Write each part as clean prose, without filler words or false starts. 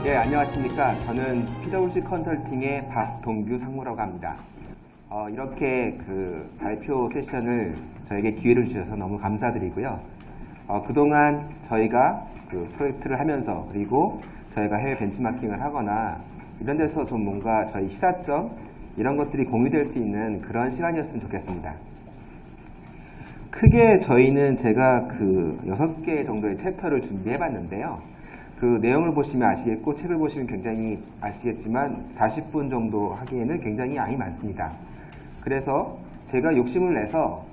예, 안녕하십니까. 저는 PwC 컨설팅의 박동규 상무라고 합니다. 이렇게 발표 세션을 저에게 기회를 주셔서 너무 감사드리고요. 그동안 저희가 프로젝트를 하면서 그리고 저희가 해외 벤치마킹을 하거나 이런 데서 좀 뭔가 저희 시사점 이런 것들이 공유될 수 있는 그런 시간이었으면 좋겠습니다. 크게 저희는 제가 6개 정도의 챕터를 준비해 봤는데요. 그 내용을 보시면 아시겠고 책을 보시면 굉장히 아시겠지만 40분 정도 하기에는 굉장히 양이 많습니다. 그래서 제가 욕심을 내서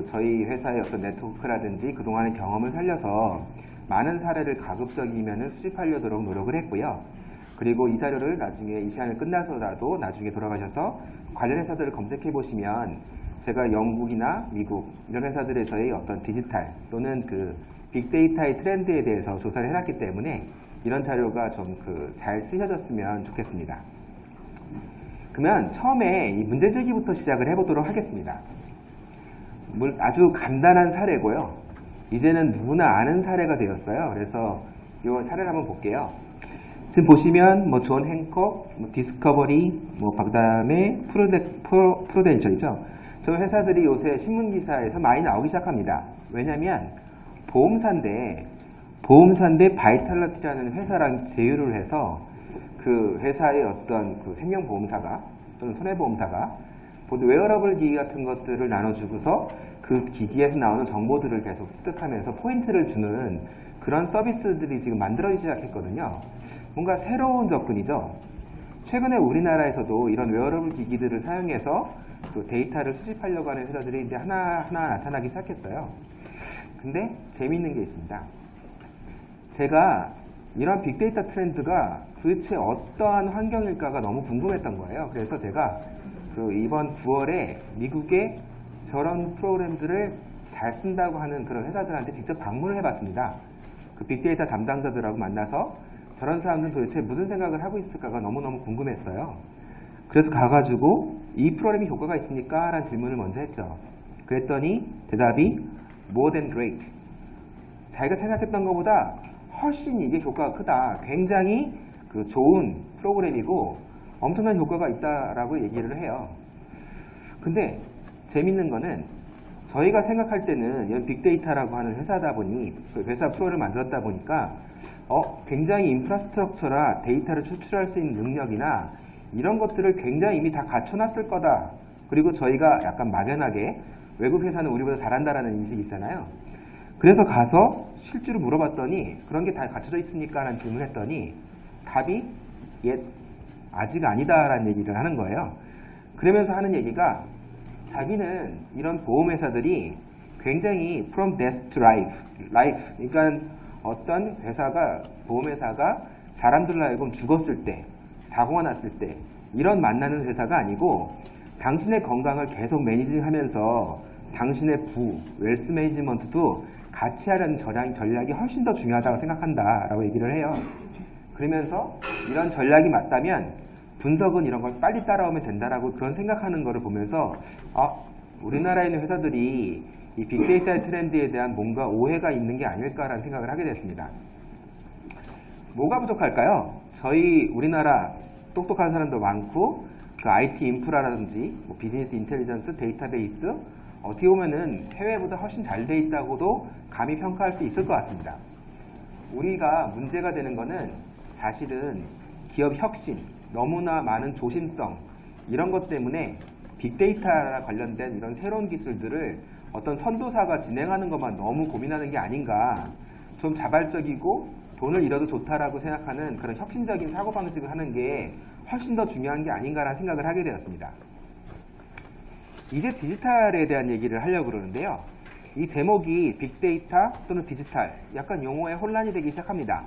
저희 회사의 어떤 네트워크라든지 그동안의 경험을 살려서 많은 사례를 가급적이면 수집하려도록 노력을 했고요. 그리고 이 자료를 나중에 이 시간을 끝나서라도 나중에 돌아가셔서 관련 회사들을 검색해 보시면 제가 영국이나 미국 이런 회사들에서의 어떤 디지털 또는 빅데이터의 트렌드에 대해서 조사를 해놨기 때문에 이런 자료가 좀 잘 쓰여졌으면 좋겠습니다. 그러면 처음에 이 문제제기부터 시작을 해보도록 하겠습니다. 아주 간단한 사례고요. 이제는 누구나 아는 사례가 되었어요. 그래서 이 사례를 한번 볼게요. 지금 보시면 존 행콕, 디스커버리, 그다음에 프루덴셜이죠. 저 회사들이 요새 신문기사에서 많이 나오기 시작합니다. 왜냐하면 보험사인데 바이탈러티라는 회사랑 제휴를 해서 그 회사의 어떤 생명보험사가 또는 손해보험사가 웨어러블 기기 같은 것들을 나눠주고서 그 기기에서 나오는 정보들을 계속 습득하면서 포인트를 주는 그런 서비스들이 지금 만들어지기 시작했거든요. 뭔가 새로운 접근이죠. 최근에 우리나라에서도 이런 웨어러블 기기들을 사용해서 데이터를 수집하려고 하는 회사들이 이제 하나하나 나타나기 시작했어요. 근데 재미있는 게 있습니다. 제가 이런 빅데이터 트렌드가 도대체 어떠한 환경일까가 너무 궁금했던 거예요. 그래서 제가 이번 9월에 미국에 저런 프로그램들을 잘 쓴다고 하는 그런 회사들한테 직접 방문을 해봤습니다. 빅데이터 담당자들하고 만나서 저런 사람들은 도대체 무슨 생각을 하고 있을까가 너무너무 궁금했어요. 그래서 가가지고 이 프로그램이 효과가 있습니까? 라는 질문을 먼저 했죠. 그랬더니 대답이 more than great. 자기가 생각했던 것보다 훨씬 이게 효과가 크다. 굉장히 좋은 프로그램이고 엄청난 효과가 있다라고 얘기를 해요. 근데 재밌는 거는 저희가 생각할 때는 이런 빅데이터라고 하는 회사다 보니 회사 프로를 만들었다 보니까 굉장히 인프라스트럭처라 데이터를 추출할 수 있는 능력이나 이런 것들을 굉장히 이미 다 갖춰놨을 거다. 그리고 저희가 약간 막연하게 외국 회사는 우리보다 잘한다라는 인식이 있잖아요. 그래서 가서 실제로 물어봤더니 그런 게 다 갖춰져 있습니까? 라는 질문을 했더니 답이 아직 아니다라는 얘기를 하는 거예요. 그러면서 하는 얘기가 자기는 이런 보험회사들이 굉장히 from death to life 그러니까 어떤 보험회사가 사람들로 하여금 죽었을 때 사고가 났을 때 이런 만나는 회사가 아니고 당신의 건강을 계속 매니징하면서 당신의 웰스 매니지먼트도 같이 하려는 전략이 훨씬 더 중요하다고 생각한다라고 얘기를 해요. 그러면서 이런 전략이 맞다면 분석은 이런 걸 빨리 따라오면 된다라고 그런 생각하는 거를 보면서 우리나라에 있는 회사들이 이 빅데이터의 트렌드에 대한 뭔가 오해가 있는 게 아닐까라는 생각을 하게 됐습니다. 뭐가 부족할까요? 우리나라 똑똑한 사람도 많고 IT 인프라라든지 비즈니스 인텔리전스, 데이터베이스 어떻게 보면은 해외보다 훨씬 잘 돼 있다고도 감히 평가할 수 있을 것 같습니다. 우리가 문제가 되는 거는 사실은 기업 혁신, 너무나 많은 조심성 이런 것 때문에 빅데이터와 관련된 이런 새로운 기술들을 어떤 선도사가 진행하는 것만 너무 고민하는 게 아닌가. 좀 자발적이고 돈을 잃어도 좋다라고 생각하는 그런 혁신적인 사고방식을 하는 게 훨씬 더 중요한 게 아닌가라는 생각을 하게 되었습니다. 이제 디지털에 대한 얘기를 하려고 그러는데요. 이 제목이 빅데이터 또는 디지털, 약간 용어에 혼란이 되기 시작합니다.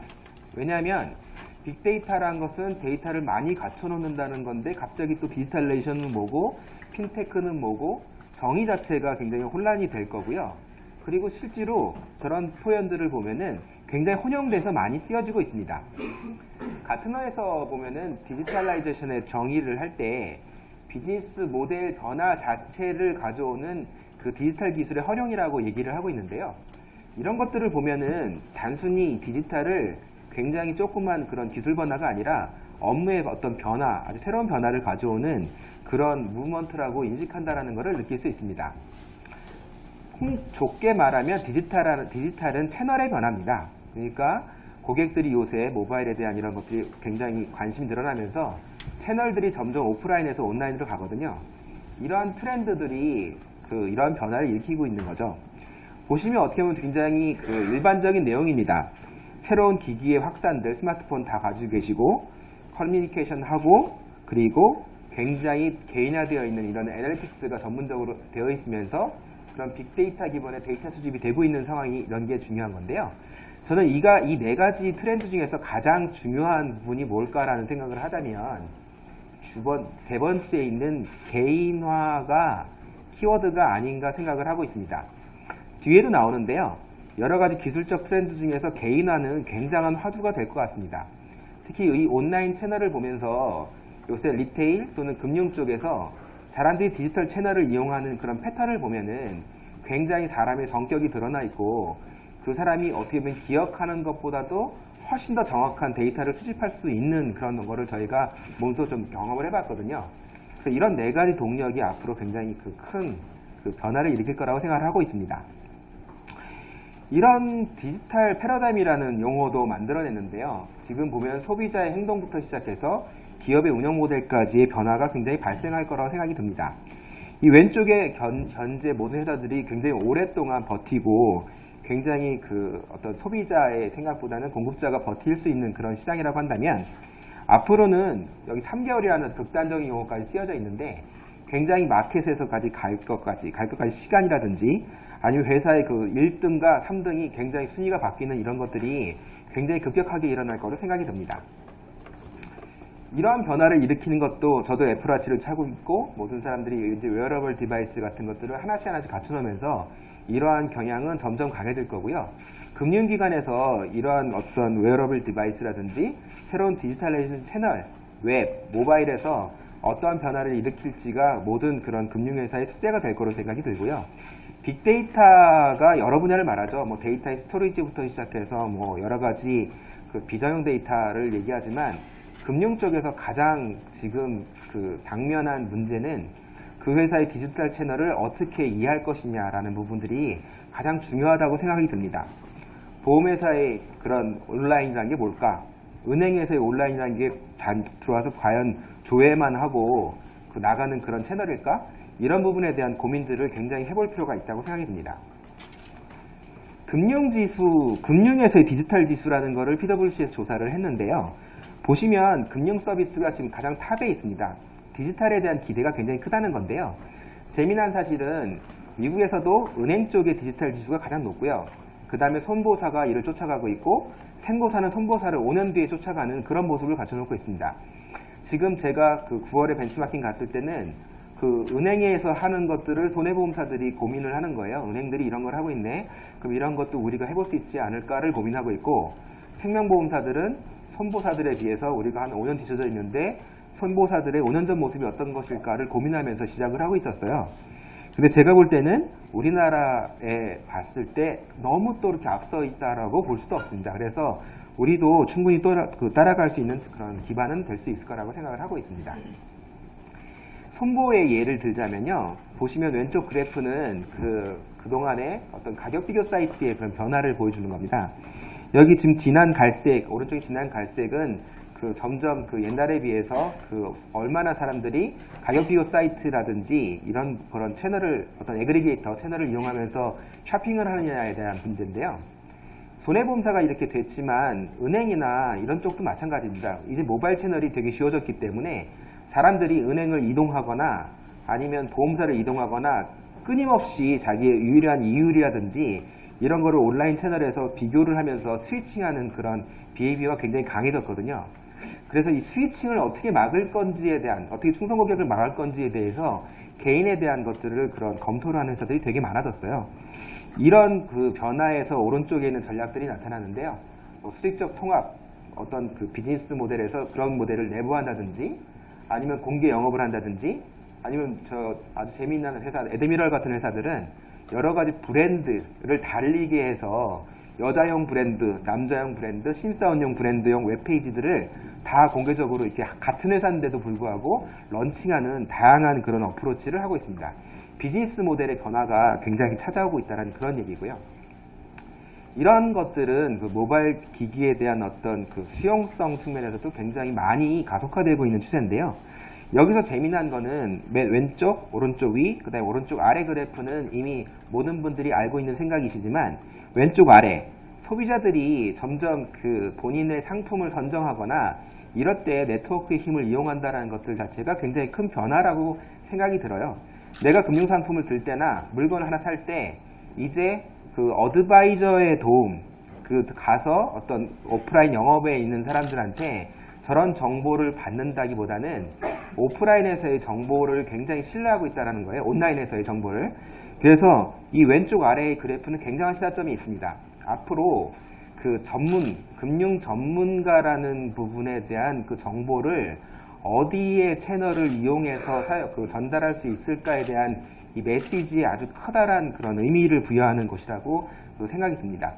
왜냐하면 빅데이터라는 것은 데이터를 많이 갖춰놓는다는 건데 갑자기 또 디지털레이션은 뭐고 핀테크는 뭐고 정의 자체가 굉장히 혼란이 될 거고요. 그리고 실제로 저런 표현들을 보면은 굉장히 혼용돼서 많이 쓰여지고 있습니다. 가트너에서 보면은 디지털라이제이션의 정의를 할 때 비즈니스 모델 변화 자체를 가져오는 디지털 기술의 활용이라고 얘기를 하고 있는데요. 이런 것들을 보면은 단순히 디지털을 굉장히 조그만 그런 기술 변화가 아니라 업무의 어떤 변화, 아주 새로운 변화를 가져오는 그런 무브먼트라고 인식한다라는 것을 느낄 수 있습니다. 좁게 말하면 디지털은 채널의 변화입니다. 그러니까 고객들이 요새 모바일에 대한 이런 것들이 굉장히 관심이 늘어나면서 채널들이 점점 오프라인에서 온라인으로 가거든요. 이러한 트렌드들이 이러한 변화를 일으키고 있는 거죠. 보시면 어떻게 보면 굉장히 일반적인 내용입니다. 새로운 기기의 확산들, 스마트폰 다 가지고 계시고 커뮤니케이션 하고 그리고 굉장히 개인화되어 있는 이런 애널리틱스가 전문적으로 되어 있으면서 그런 빅데이터 기반의 데이터 수집이 되고 있는 상황이 이런 게 중요한 건데요. 저는 이 네 가지 트렌드 중에서 가장 중요한 부분이 뭘까라는 생각을 하다면 세 번째에 있는 개인화가 키워드가 아닌가 생각을 하고 있습니다. 뒤에도 나오는데요. 여러 가지 기술적 트렌드 중에서 개인화는 굉장한 화두가 될 것 같습니다. 특히 이 온라인 채널을 보면서 요새 리테일 또는 금융 쪽에서 사람들이 디지털 채널을 이용하는 그런 패턴을 보면은 굉장히 사람의 성격이 드러나 있고 그 사람이 어떻게 보면 기억하는 것보다도 훨씬 더 정확한 데이터를 수집할 수 있는 그런 거를 저희가 몸소 좀 경험을 해봤거든요. 그래서 이런 네 가지 동력이 앞으로 굉장히 큰 변화를 일으킬 거라고 생각을 하고 있습니다. 이런 디지털 패러다임이라는 용어도 만들어냈는데요. 지금 보면 소비자의 행동부터 시작해서 기업의 운영 모델까지의 변화가 굉장히 발생할 거라고 생각이 듭니다. 이 왼쪽에 현재 모든 회사들이 굉장히 오랫동안 버티고 굉장히 어떤 소비자의 생각보다는 공급자가 버틸 수 있는 그런 시장이라고 한다면 앞으로는 여기 3개월이라는 극단적인 용어까지 쓰여져 있는데 굉장히 마켓에서까지 갈 것까지 시간이라든지 아니면 회사의 1등과 3등이 굉장히 순위가 바뀌는 이런 것들이 굉장히 급격하게 일어날 거로 생각이 듭니다. 이러한 변화를 일으키는 것도 저도 애플워치를 차고 있고 모든 사람들이 이제 웨어러블 디바이스 같은 것들을 하나씩 가져놓으면서 이러한 경향은 점점 강해질 거고요. 금융기관에서 이러한 어떤 웨어러블 디바이스라든지 새로운 디지털레이션 채널, 웹, 모바일에서 어떠한 변화를 일으킬지가 모든 그런 금융회사의 숙제가 될 거로 생각이 들고요. 빅데이터가 여러 분야를 말하죠. 뭐 데이터의 스토리지부터 시작해서 뭐 여러 가지 비정형 데이터를 얘기하지만 금융 쪽에서 가장 지금 당면한 문제는 그 회사의 디지털 채널을 어떻게 이해할 것이냐라는 부분들이 가장 중요하다고 생각이 듭니다. 보험회사의 그런 온라인이라는 게 뭘까? 은행에서의 온라인이라는 게 들어와서 과연 조회만 하고 나가는 그런 채널일까? 이런 부분에 대한 고민들을 굉장히 해볼 필요가 있다고 생각이 듭니다. 금융에서의 디지털 지수라는 거를 PwC에서 조사를 했는데요. 보시면 금융 서비스가 지금 가장 탑에 있습니다. 디지털에 대한 기대가 굉장히 크다는 건데요. 재미난 사실은 미국에서도 은행 쪽의 디지털 지수가 가장 높고요. 그 다음에 손보사가 이를 쫓아가고 있고 생보사는 손보사를 5년 뒤에 쫓아가는 그런 모습을 갖춰놓고 있습니다. 지금 제가 9월에 벤치마킹 갔을 때는 은행에서 하는 것들을 손해보험사들이 고민을 하는 거예요. 은행들이 이런 걸 하고 있네. 그럼 이런 것도 우리가 해볼 수 있지 않을까를 고민하고 있고 생명보험사들은 손보사들에 비해서 우리가 한 5년 뒤쳐져 있는데 손보사들의 5년 전 모습이 어떤 것일까를 고민하면서 시작을 하고 있었어요. 근데 제가 볼 때는 우리나라에 봤을 때 너무 또 이렇게 앞서 있다라고 볼 수도 없습니다. 그래서 우리도 충분히 따라갈 수 있는 그런 기반은 될 수 있을 거라고 생각을 하고 있습니다. 손보의 예를 들자면요. 보시면 왼쪽 그래프는 그동안의 어떤 가격 비교 사이트의 그런 변화를 보여주는 겁니다. 여기 지금 진한 갈색, 오른쪽에 진한 갈색은 점점 옛날에 비해서 얼마나 사람들이 가격 비교 사이트라든지 이런 그런 채널을 어떤 애그리게이터 채널을 이용하면서 쇼핑을 하느냐에 대한 문제인데요. 손해보험사가 이렇게 됐지만 은행이나 이런 쪽도 마찬가지입니다. 이제 모바일 채널이 되게 쉬워졌기 때문에 사람들이 은행을 이동하거나 아니면 보험사를 이동하거나 끊임없이 자기의 유일한 이율이라든지 이런 거를 온라인 채널에서 비교를 하면서 스위칭하는 그런 비헤이비어가 굉장히 강해졌거든요. 그래서 이 스위칭을 어떻게 막을 건지에 대한, 어떻게 충성 고객을 막을 건지에 대해서 개인에 대한 것들을 그런 검토를 하는 회사들이 되게 많아졌어요. 이런 변화에서 오른쪽에 있는 전략들이 나타나는데요. 수익적 통합, 어떤 비즈니스 모델에서 그런 모델을 내부한다든지 아니면 공개 영업을 한다든지 아니면 아주 재미있는 회사, 에드미럴 같은 회사들은 여러 가지 브랜드를 달리게 해서 여자용 브랜드, 남자용 브랜드, 신사원용 브랜드용 웹페이지들을 다 공개적으로 이렇게 같은 회사인데도 불구하고 런칭하는 다양한 그런 어프로치를 하고 있습니다. 비즈니스 모델의 변화가 굉장히 찾아오고 있다는 그런 얘기고요. 이런 것들은 그 모바일 기기에 대한 어떤 그 수용성 측면에서도 굉장히 많이 가속화되고 있는 추세인데요. 여기서 재미난 거는 맨 왼쪽, 오른쪽 위, 그 다음에 오른쪽 아래 그래프는 이미 모든 분들이 알고 있는 생각이시지만 왼쪽 아래 소비자들이 점점 그 본인의 상품을 선정하거나 이럴 때 네트워크의 힘을 이용한다는 것들 자체가 굉장히 큰 변화라고 생각이 들어요. 내가 금융상품을 들 때나 물건을 하나 살 때 이제 그 어드바이저의 도움, 그 가서 어떤 오프라인 영업에 있는 사람들한테 저런 정보를 받는다기보다는 오프라인에서의 정보를 굉장히 신뢰하고 있다는 거예요. 온라인에서의 정보를. 그래서 이 왼쪽 아래의 그래프는 굉장한 시사점이 있습니다. 앞으로 그 금융 전문가라는 부분에 대한 그 정보를 어디에 채널을 이용해서 전달할 수 있을까에 대한 이 메시지에 아주 커다란 그런 의미를 부여하는 것이라고 생각이 듭니다.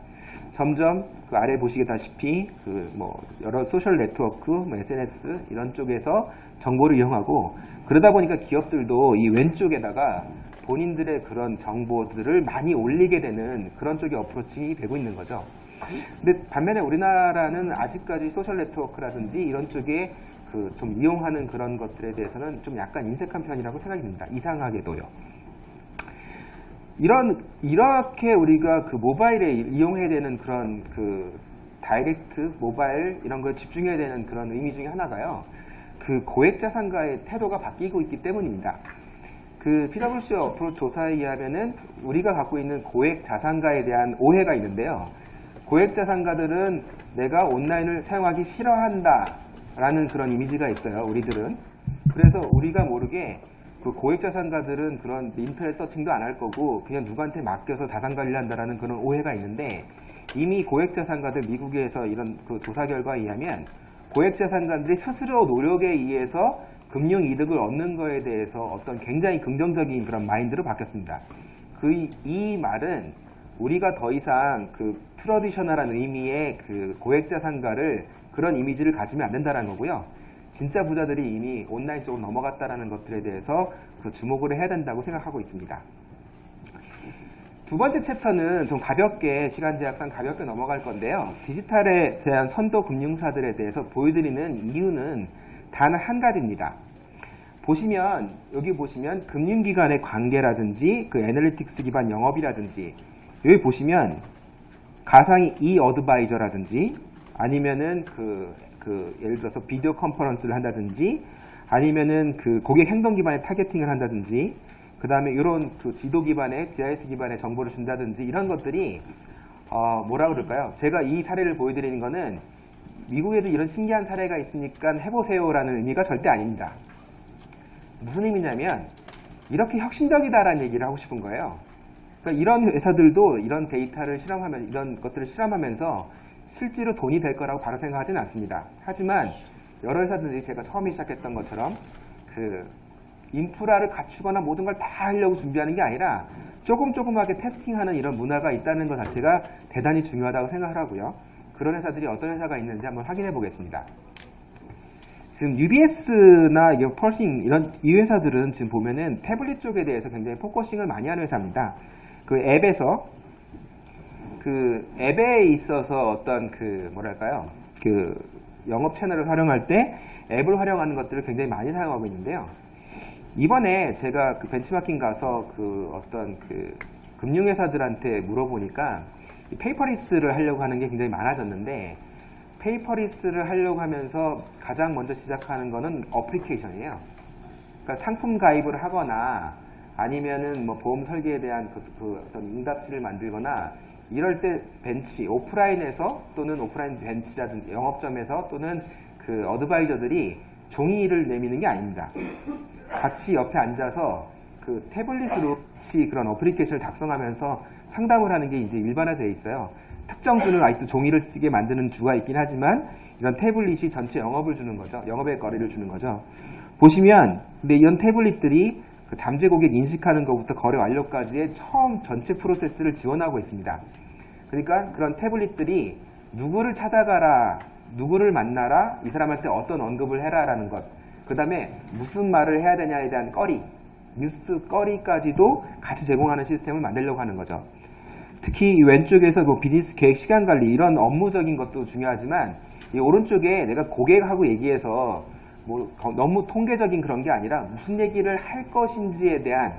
점점 그 아래 보시다시피 그 뭐 여러 소셜 네트워크, 뭐 SNS 이런 쪽에서 정보를 이용하고 그러다 보니까 기업들도 이 왼쪽에다가 본인들의 그런 정보들을 많이 올리게 되는 그런 쪽의 어프로칭이 되고 있는 거죠. 근데 반면에 우리나라는 아직까지 소셜 네트워크라든지 이런 쪽에 그 좀 이용하는 그런 것들에 대해서는 좀 약간 인색한 편이라고 생각이 듭니다. 이상하게도요. 이렇게 우리가 그 모바일에 이용해야 되는 그런 그 다이렉트 모바일 이런 거에 집중해야 되는 그런 의미 중에 하나가요. 그 고액자산가의 태도가 바뀌고 있기 때문입니다. 그 PwC 어프로치 조사에 의하면은 우리가 갖고 있는 고액자산가에 대한 오해가 있는데요. 고액자산가들은 내가 온라인을 사용하기 싫어한다 라는 그런 이미지가 있어요. 우리들은. 그래서 우리가 모르게 그 고액자산가들은 그런 인터넷 서칭도 안 할 거고 그냥 누구한테 맡겨서 자산 관리를 한다라는 그런 오해가 있는데 이미 고액자산가들 미국에서 이런 그 조사 결과에 의하면 고액자산가들이 스스로 노력에 의해서 금융 이득을 얻는 거에 대해서 어떤 굉장히 긍정적인 그런 마인드로 바뀌었습니다. 이 말은 우리가 더 이상 그 트러디셔널한 의미의 그 고액자산가를 그런 이미지를 가지면 안 된다는 거고요. 진짜 부자들이 이미 온라인 쪽으로 넘어갔다는 것들에 대해서 그 주목을 해야 된다고 생각하고 있습니다. 두 번째 챕터는 좀 가볍게 시간 제약상 가볍게 넘어갈 건데요. 디지털에 대한 선도 금융사들에 대해서 보여드리는 이유는 단 한 가지입니다. 여기 보시면 금융기관의 관계라든지 그 애널리틱스 기반 영업이라든지 여기 보시면 가상의 어드바이저라든지 아니면은 예를 들어서 비디오 컨퍼런스를 한다든지 아니면은 그 고객 행동 기반의 타겟팅을 한다든지 그 다음에 이런 그 지도 기반의 GIS 기반의 정보를 준다든지 이런 것들이 뭐라 그럴까요? 제가 이 사례를 보여드리는 거는 미국에도 이런 신기한 사례가 있으니까 해보세요라는 의미가 절대 아닙니다. 무슨 의미냐면 이렇게 혁신적이다라는 얘기를 하고 싶은 거예요. 그러니까 이런 회사들도 이런 데이터를 이런 것들을 실험하면서 실제로 돈이 될 거라고 바로 생각하지는 않습니다. 하지만 여러 회사들이 제가 처음에 시작했던 것처럼 그 인프라를 갖추거나 모든 걸 다 하려고 준비하는 게 아니라 조금조금하게 테스팅하는 이런 문화가 있다는 것 자체가 대단히 중요하다고 생각을 하고요. 그런 회사들이 어떤 회사가 있는지 한번 확인해 보겠습니다. 지금 UBS나 펄싱 이 회사들은 지금 보면은 태블릿 쪽에 대해서 굉장히 포커싱을 많이 하는 회사입니다. 그 앱에 있어서 어떤 뭐랄까요? 영업 채널을 활용할 때 앱을 활용하는 것들을 굉장히 많이 사용하고 있는데요. 이번에 제가 벤치마킹 가서 어떤 금융회사들한테 물어보니까 페이퍼리스를 하려고 하는 게 굉장히 많아졌는데 페이퍼리스를 하려고 하면서 가장 먼저 시작하는 거는 어플리케이션이에요. 그러니까 상품 가입을 하거나 아니면은 뭐 보험 설계에 대한 어떤 응답지를 만들거나 이럴 때 오프라인에서 또는 오프라인 벤치라든지 영업점에서 또는 그 어드바이저들이 종이를 내미는 게 아닙니다. 같이 옆에 앉아서 그 태블릿으로 같이 그런 어플리케이션을 작성하면서 상담을 하는 게 이제 일반화되어 있어요. 특정 주는 아직도 종이를 쓰게 만드는 주가 있긴 하지만 이런 태블릿이 전체 영업을 주는 거죠. 영업의 거래를 주는 거죠. 보시면 근데 이런 태블릿들이 그 잠재 고객 인식하는 것부터 거래 완료까지의 처음 전체 프로세스를 지원하고 있습니다. 그러니까 그런 태블릿들이 누구를 찾아가라, 누구를 만나라, 이 사람한테 어떤 언급을 해라라는 것, 그 다음에 무슨 말을 해야 되냐에 대한 꺼리, 뉴스 꺼리까지도 같이 제공하는 시스템을 만들려고 하는 거죠. 특히 이 왼쪽에서 뭐 비즈니스 계획, 시간 관리 이런 업무적인 것도 중요하지만 이 오른쪽에 내가 고객하고 얘기해서 뭐 너무 통계적인 그런 게 아니라 무슨 얘기를 할 것인지에 대한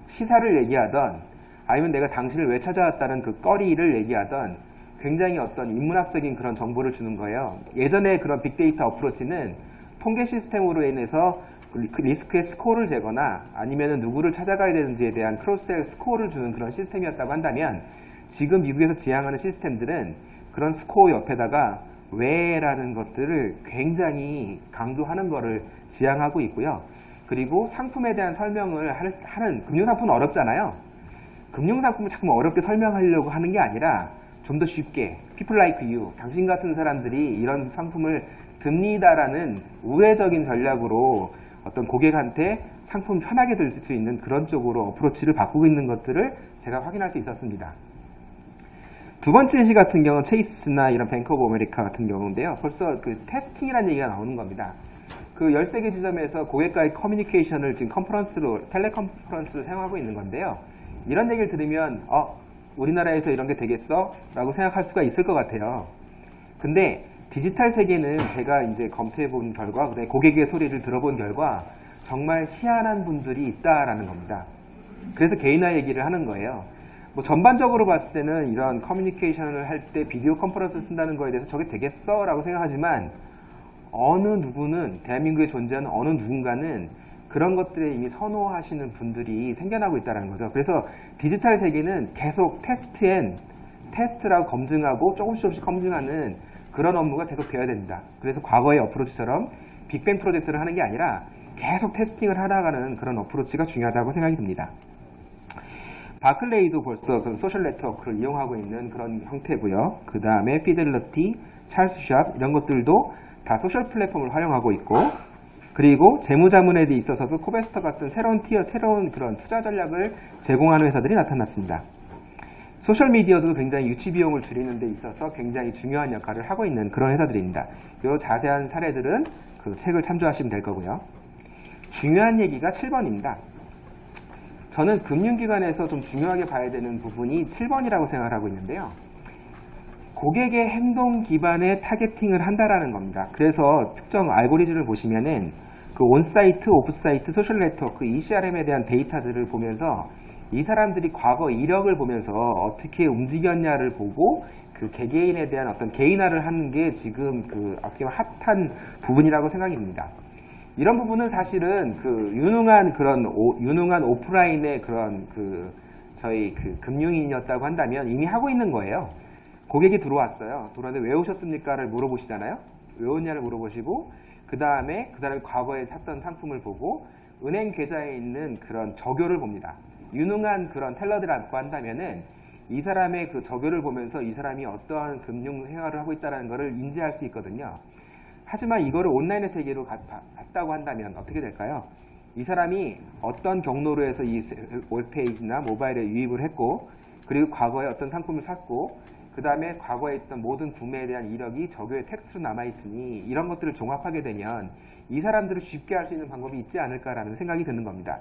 시사를 얘기하던 아니면 내가 당신을 왜 찾아왔다는 그 꺼리를 얘기하던 굉장히 어떤 인문학적인 그런 정보를 주는 거예요. 예전에 그런 빅데이터 어프로치는 통계 시스템으로 인해서 그 리스크의 스코어를 재거나 아니면 누구를 찾아가야 되는지에 대한 크로스셀 스코어를 주는 그런 시스템이었다고 한다면 지금 미국에서 지향하는 시스템들은 그런 스코어 옆에다가 왜라는 것들을 굉장히 강조하는 것을 지향하고 있고요. 그리고 상품에 대한 설명을 하는 금융상품은 어렵잖아요. 금융상품을 자꾸 어렵게 설명하려고 하는 게 아니라 좀 더 쉽게 people like you, 당신 같은 사람들이 이런 상품을 듭니다라는 우회적인 전략으로 어떤 고객한테 상품 편하게 들 수 있는 그런 쪽으로 어프로치를 바꾸고 있는 것들을 제가 확인할 수 있었습니다. 두 번째 예시 같은 경우는 체이스나 이런 뱅크 오브 아메리카 같은 경우인데요. 벌써 그 테스팅이라는 얘기가 나오는 겁니다. 그 13개 지점에서 고객과의 커뮤니케이션을 지금 컨퍼런스로, 텔레컨퍼런스를 사용하고 있는 건데요. 이런 얘기를 들으면 우리나라에서 이런 게 되겠어? 라고 생각할 수가 있을 것 같아요. 근데 디지털 세계는 제가 이제 검토해 본 결과, 그다음에 고객의 소리를 들어본 결과 정말 희한한 분들이 있다라는 겁니다. 그래서 개인화 얘기를 하는 거예요. 뭐 전반적으로 봤을 때는 이런 커뮤니케이션을 할 때 비디오 컨퍼런스를 쓴다는 거에 대해서 저게 되겠어? 라고 생각하지만 어느 누구는, 대한민국에 존재하는 어느 누군가는 그런 것들에 이미 선호하시는 분들이 생겨나고 있다는 거죠. 그래서 디지털 세계는 계속 테스트라고 검증하고 조금씩 검증하는 그런 업무가 계속 되어야 됩니다. 그래서 과거의 어프로치처럼 빅뱅 프로젝트를 하는 게 아니라 계속 테스팅을 하나가는 그런 어프로치가 중요하다고 생각이 듭니다. 바클레이도 벌써 그 소셜 네트워크를 이용하고 있는 그런 형태고요. 그 다음에 피델리티, 찰스 샵 이런 것들도 다 소셜 플랫폼을 활용하고 있고, 그리고 재무자문에 있어서도 코베스터 같은 새로운 그런 투자 전략을 제공하는 회사들이 나타났습니다. 소셜미디어도 굉장히 유치 비용을 줄이는 데 있어서 굉장히 중요한 역할을 하고 있는 그런 회사들입니다. 이 자세한 사례들은 그 책을 참조하시면 될 거고요. 중요한 얘기가 7번입니다. 저는 금융기관에서 좀 중요하게 봐야 되는 부분이 7번이라고 생각을 하고 있는데요. 고객의 행동 기반의 타겟팅을 한다라는 겁니다. 그래서 특정 알고리즘을 보시면은 그 온사이트, 오프사이트, 소셜 네트워크, ECRM에 대한 데이터들을 보면서 이 사람들이 과거 이력을 보면서 어떻게 움직였냐를 보고 그 개개인에 대한 어떤 개인화를 하는 게 지금 그 어떻게 보면 핫한 부분이라고 생각이 듭니다. 이런 부분은 사실은 그 유능한 오프라인의 그런 저희 금융인이었다고 한다면 이미 하고 있는 거예요. 고객이 들어왔어요. 들어왔는데 왜 오셨습니까를 물어보시잖아요. 왜 왔냐를 물어보시고 그 다음에 과거에 샀던 상품을 보고 은행 계좌에 있는 그런 저교를 봅니다. 유능한 그런 텔러들이라고 한다면은 이 사람의 그 저교를 보면서 이 사람이 어떠한 금융 생활을 하고 있다는 것을 인지할 수 있거든요. 하지만 이거를 온라인의 세계로 갔다고 한다면 어떻게 될까요? 이 사람이 어떤 경로로 해서 이 웹페이지나 모바일에 유입을 했고, 그리고 과거에 어떤 상품을 샀고, 그 다음에 과거에 있던 모든 구매에 대한 이력이 저교의 텍스트로 남아있으니 이런 것들을 종합하게 되면 이 사람들을 쉽게 할 수 있는 방법이 있지 않을까라는 생각이 드는 겁니다.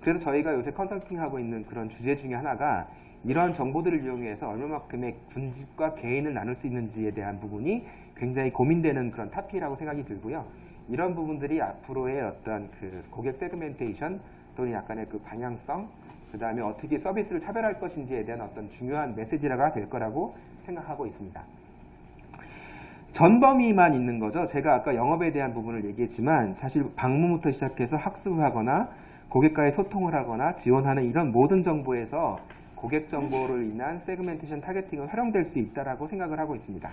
그래서 저희가 요새 컨설팅하고 있는 그런 주제 중에 하나가 이런 정보들을 이용해서 얼마만큼의 군집과 개인을 나눌 수 있는지에 대한 부분이 굉장히 고민되는 그런 타피라고 생각이 들고요. 이런 부분들이 앞으로의 어떤 그 고객 세그멘테이션 또는 약간의 그 방향성, 그 다음에 어떻게 서비스를 차별할 것인지에 대한 어떤 중요한 메시지가 될 거라고 생각하고 있습니다. 전범위만 있는 거죠. 제가 아까 영업에 대한 부분을 얘기했지만 사실 방문부터 시작해서 학습을 하거나 고객과의 소통을 하거나 지원하는 이런 모든 정보에서 고객 정보를 인한 세그멘테이션 타겟팅은 활용될 수 있다고 생각을 하고 있습니다.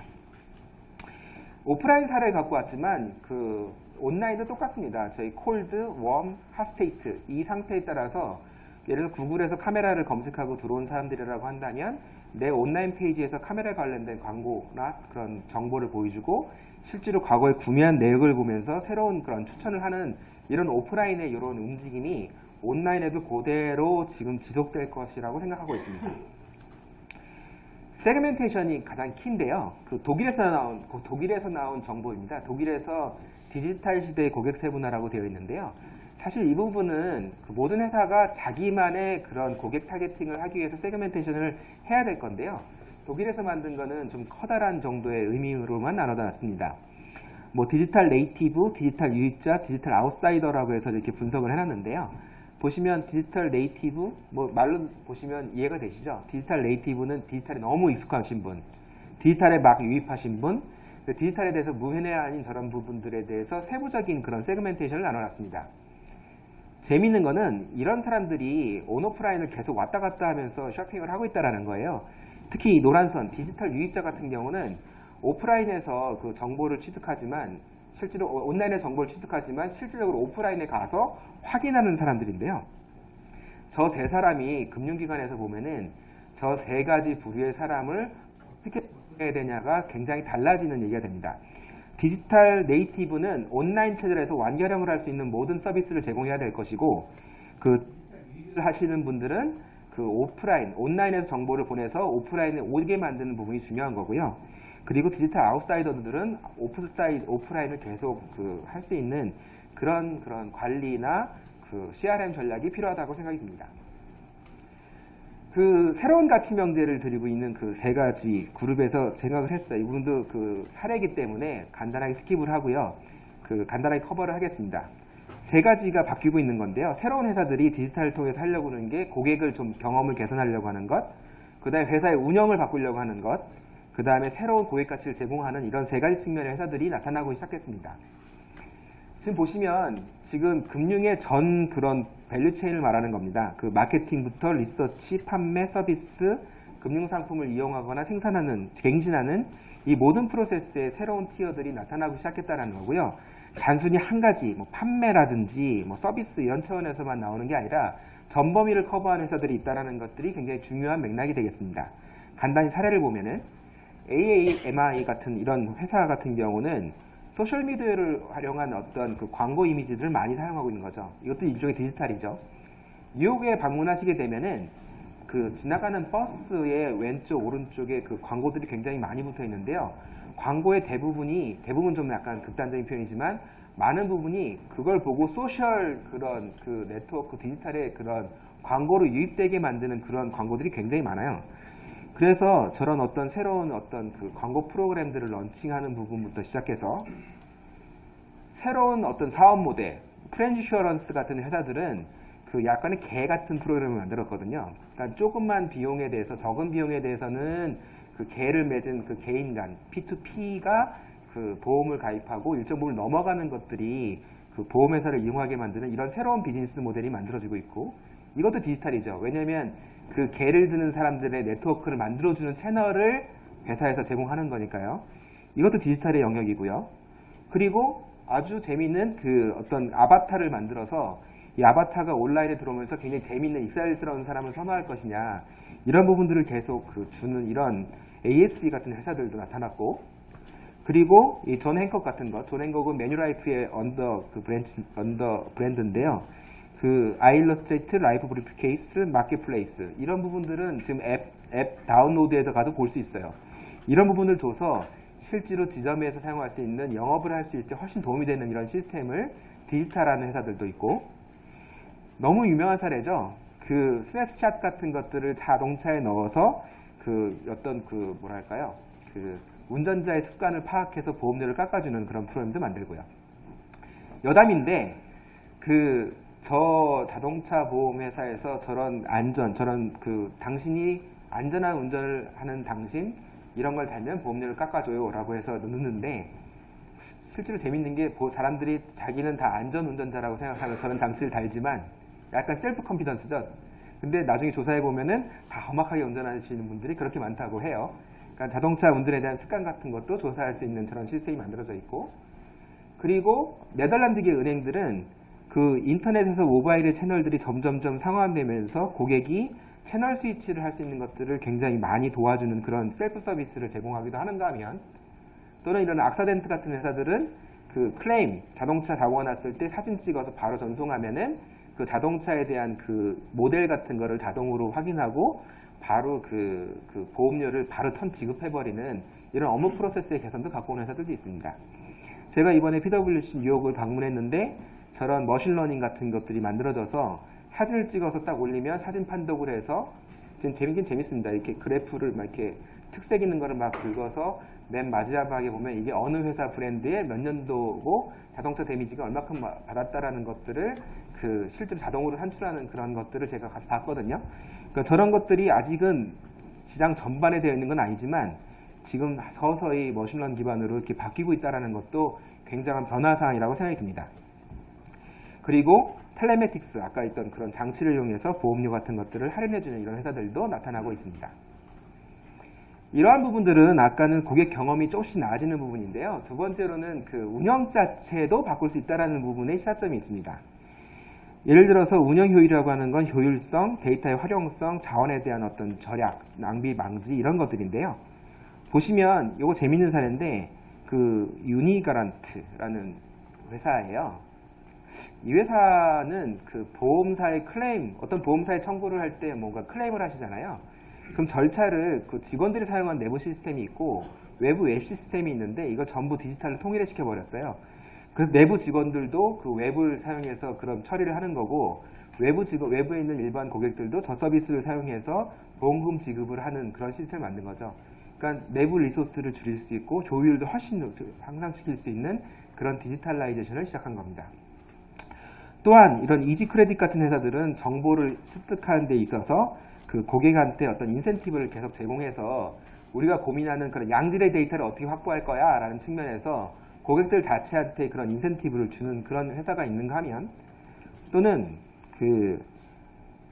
오프라인 사례를 갖고 왔지만 그 온라인도 똑같습니다. 저희 콜드, 웜, 핫스테이트 이 상태에 따라서 예를 들어 구글에서 카메라를 검색하고 들어온 사람들이라고 한다면 내 온라인 페이지에서 카메라 관련된 광고나 그런 정보를 보여주고 실제로 과거에 구매한 내역을 보면서 새로운 그런 추천을 하는 이런 오프라인의 이런 움직임이 온라인에도 그대로 지금 지속될 것이라고 생각하고 있습니다. 세그멘테이션이 가장 키인데요. 그 독일에서 나온 정보입니다. 독일에서 디지털 시대의 고객 세분화라고 되어 있는데요. 사실 이 부분은 그 모든 회사가 자기만의 그런 고객 타겟팅을 하기 위해서 세그멘테이션을 해야 될 건데요. 독일에서 만든 거는 좀 커다란 정도의 의미로만 나눠져 놨습니다. 뭐 디지털 네이티브, 디지털 유입자, 디지털 아웃사이더라고 해서 이렇게 분석을 해놨는데요. 보시면 디지털 네이티브, 뭐 말로 보시면 이해가 되시죠? 디지털 네이티브는 디지털에 너무 익숙하신 분, 디지털에 막 유입하신 분, 디지털에 대해서 무회내 아닌 저런 부분들에 대해서 세부적인 그런 세그멘테이션을 나눠놨습니다. 재미있는 거는 이런 사람들이 온오프라인을 계속 왔다 갔다 하면서 쇼핑을 하고 있다는 거예요. 특히 이 노란선, 디지털 유입자 같은 경우는 오프라인에서 그 정보를 취득하지만 실제로 온라인의 정보를 취득하지만 실질적으로 오프라인에 가서 확인하는 사람들인데요. 저 세 사람이 금융기관에서 보면은 저 세 가지 부류의 사람을 어떻게 해야 되냐가 굉장히 달라지는 얘기가 됩니다. 디지털 네이티브는 온라인 체제에서 완결형을 할 수 있는 모든 서비스를 제공해야 될 것이고, 그 하시는 분들은 그 오프라인, 온라인에서 정보를 보내서 오프라인에 오게 만드는 부분이 중요한 거고요. 그리고 디지털 아웃사이더들은 오프라인을 계속 할 수 있는 그런 관리나 그 CRM 전략이 필요하다고 생각이 듭니다. 그 새로운 가치 명제를 드리고 있는 그 세 가지 그룹에서 생각을 했어요. 이 부분도 그 사례이기 때문에 간단하게 스킵을 하고요. 그 간단하게 커버를 하겠습니다. 세 가지가 바뀌고 있는 건데요. 새로운 회사들이 디지털을 통해서 하려고 하는 게 고객을 좀 경험을 개선하려고 하는 것, 그 다음에 회사의 운영을 바꾸려고 하는 것, 그 다음에 새로운 고객 가치를 제공하는 이런 세 가지 측면의 회사들이 나타나고 시작했습니다. 지금 보시면 지금 금융의 전 그런 밸류 체인을 말하는 겁니다. 그 마케팅부터 리서치, 판매, 서비스, 금융상품을 이용하거나 생산하는, 갱신하는 이 모든 프로세스에 새로운 티어들이 나타나고 시작했다는 거고요. 단순히 한 가지, 뭐 판매라든지 뭐 서비스 이런 차원에서만 나오는 게 아니라 전 범위를 커버하는 회사들이 있다는 것들이 굉장히 중요한 맥락이 되겠습니다. 간단히 사례를 보면은 AAMI 같은 이런 회사 같은 경우는 소셜미디어를 활용한 어떤 그 광고 이미지들을 많이 사용하고 있는 거죠. 이것도 일종의 디지털이죠. 뉴욕에 방문하시게 되면은 그 지나가는 버스의 왼쪽, 오른쪽에 그 광고들이 굉장히 많이 붙어 있는데요. 광고의 대부분 좀 약간 극단적인 표현이지만 많은 부분이 그걸 보고 소셜 그런 그 네트워크 디지털의 그런 광고로 유입되게 만드는 그런 광고들이 굉장히 많아요. 그래서 저런 어떤 새로운 어떤 그 광고 프로그램들을 런칭하는 부분부터 시작해서 새로운 어떤 사업 모델, 프렌슈어런스 같은 회사들은 그 약간의 개 같은 프로그램을 만들었거든요. 그러니까 조금만 비용에 대해서, 적은 비용에 대해서는 그 개를 맺은 그 개인 간, P2P가 그 보험을 가입하고 일정 부분 넘어가는 것들이 그 보험회사를 이용하게 만드는 이런 새로운 비즈니스 모델이 만들어지고 있고, 이것도 디지털이죠. 왜냐하면 그 개를 드는 사람들의 네트워크를 만들어주는 채널을 회사에서 제공하는 거니까요. 이것도 디지털의 영역이고요. 그리고 아주 재미있는 그 어떤 아바타를 만들어서 이 아바타가 온라인에 들어오면서 굉장히 재미있는 익살스러운 사람을 선호할 것이냐, 이런 부분들을 계속 그 주는 이런 ASB 같은 회사들도 나타났고, 그리고 이 존 행콕 같은 거, 존 행콕은 메뉴라이프의 언더 브랜드인데요. 그 아일러스트레이트, 라이프 브리프케이스, 마켓플레이스 이런 부분들은 지금 앱 다운로드에서 가도 볼 수 있어요. 이런 부분을 줘서 실제로 지점에서 사용할 수 있는 영업을 할 수 있을 때 훨씬 도움이 되는 이런 시스템을 디지털하는 회사들도 있고, 너무 유명한 사례죠. 그 스냅샷 같은 것들을 자동차에 넣어서 그 어떤 그 뭐랄까요, 그 운전자의 습관을 파악해서 보험료를 깎아주는 그런 프로그램도 만들고요. 여담인데 저 자동차 보험회사에서 저런 당신이 안전한 운전을 하는 당신 이런 걸 달면 보험료를 깎아줘요 라고 해서 넣는데, 실제로 재밌는 게 사람들이 자기는 다 안전운전자라고 생각하면서 저런 장치를 달지만 약간 셀프 컨피던스죠. 근데 나중에 조사해 보면은 다 험악하게 운전하시는 분들이 그렇게 많다고 해요. 그러니까 자동차 운전에 대한 습관 같은 것도 조사할 수 있는 그런 시스템이 만들어져 있고, 그리고 네덜란드계 은행들은 그 인터넷에서 모바일의 채널들이 점점점 상호화되면서 고객이 채널 스위치를 할 수 있는 것들을 굉장히 많이 도와주는 그런 셀프 서비스를 제공하기도 하는가 하면, 또는 이런 악사덴트 같은 회사들은 그 클레임, 자동차 사고가 났을 때 사진 찍어서 바로 전송하면은 그 자동차에 대한 그 모델 같은 거를 자동으로 확인하고 바로 그 보험료를 바로 지급해버리는 이런 업무 프로세스의 개선도 갖고 오는 회사들도 있습니다. 제가 이번에 PwC 뉴욕을 방문했는데 저런 머신러닝 같은 것들이 만들어져서 사진을 찍어서 딱 올리면 사진 판독을 해서 재밌긴 재밌습니다. 이렇게 그래프를 막 이렇게 특색 있는 거를 막 긁어서 맨 마지막에 보면 이게 어느 회사 브랜드의 몇 년도고 자동차 데미지가 얼마큼 받았다라는 것들을 실제로 자동으로 산출하는 그런 것들을 제가 가서 봤거든요. 그러니까 저런 것들이 아직은 시장 전반에 되어 있는 건 아니지만 지금 서서히 머신러닝 기반으로 이렇게 바뀌고 있다는 것도 굉장한 변화사항이라고 생각이 듭니다. 그리고 텔레매틱스, 아까 있던 그런 장치를 이용해서 보험료 같은 것들을 할인해주는 이런 회사들도 나타나고 있습니다. 이러한 부분들은 아까는 고객 경험이 조금씩 나아지는 부분인데요. 두 번째로는 그 운영 자체도 바꿀 수 있다는 부분에 시사점이 있습니다. 예를 들어서 운영 효율이라고 하는 건 효율성, 데이터의 활용성, 자원에 대한 어떤 절약, 낭비 방지 이런 것들인데요. 보시면 이거 재밌는 사례인데 그 유니가란트라는 회사예요. 이 회사는 그 보험사의 클레임, 어떤 보험사에 청구를 할 때 뭔가 클레임을 하시잖아요. 그럼 절차를 그 직원들이 사용한 내부 시스템이 있고 외부 웹 시스템이 있는데 이걸 전부 디지털로 통일을 시켜버렸어요. 그래서 내부 직원들도 그 웹을 사용해서 그런 처리를 하는 거고 외부에 있는 일반 고객들도 저 서비스를 사용해서 보험금 지급을 하는 그런 시스템을 만든 거죠. 그러니까 내부 리소스를 줄일 수 있고 효율도 훨씬 향상시킬 수 있는 그런 디지털라이제이션을 시작한 겁니다. 또한 이런 이지 크레딧 같은 회사들은 정보를 습득하는 데 있어서 그 고객한테 어떤 인센티브를 계속 제공해서 우리가 고민하는 그런 양질의 데이터를 어떻게 확보할 거야 라는 측면에서 고객들 자체한테 그런 인센티브를 주는 그런 회사가 있는가 하면, 또는 그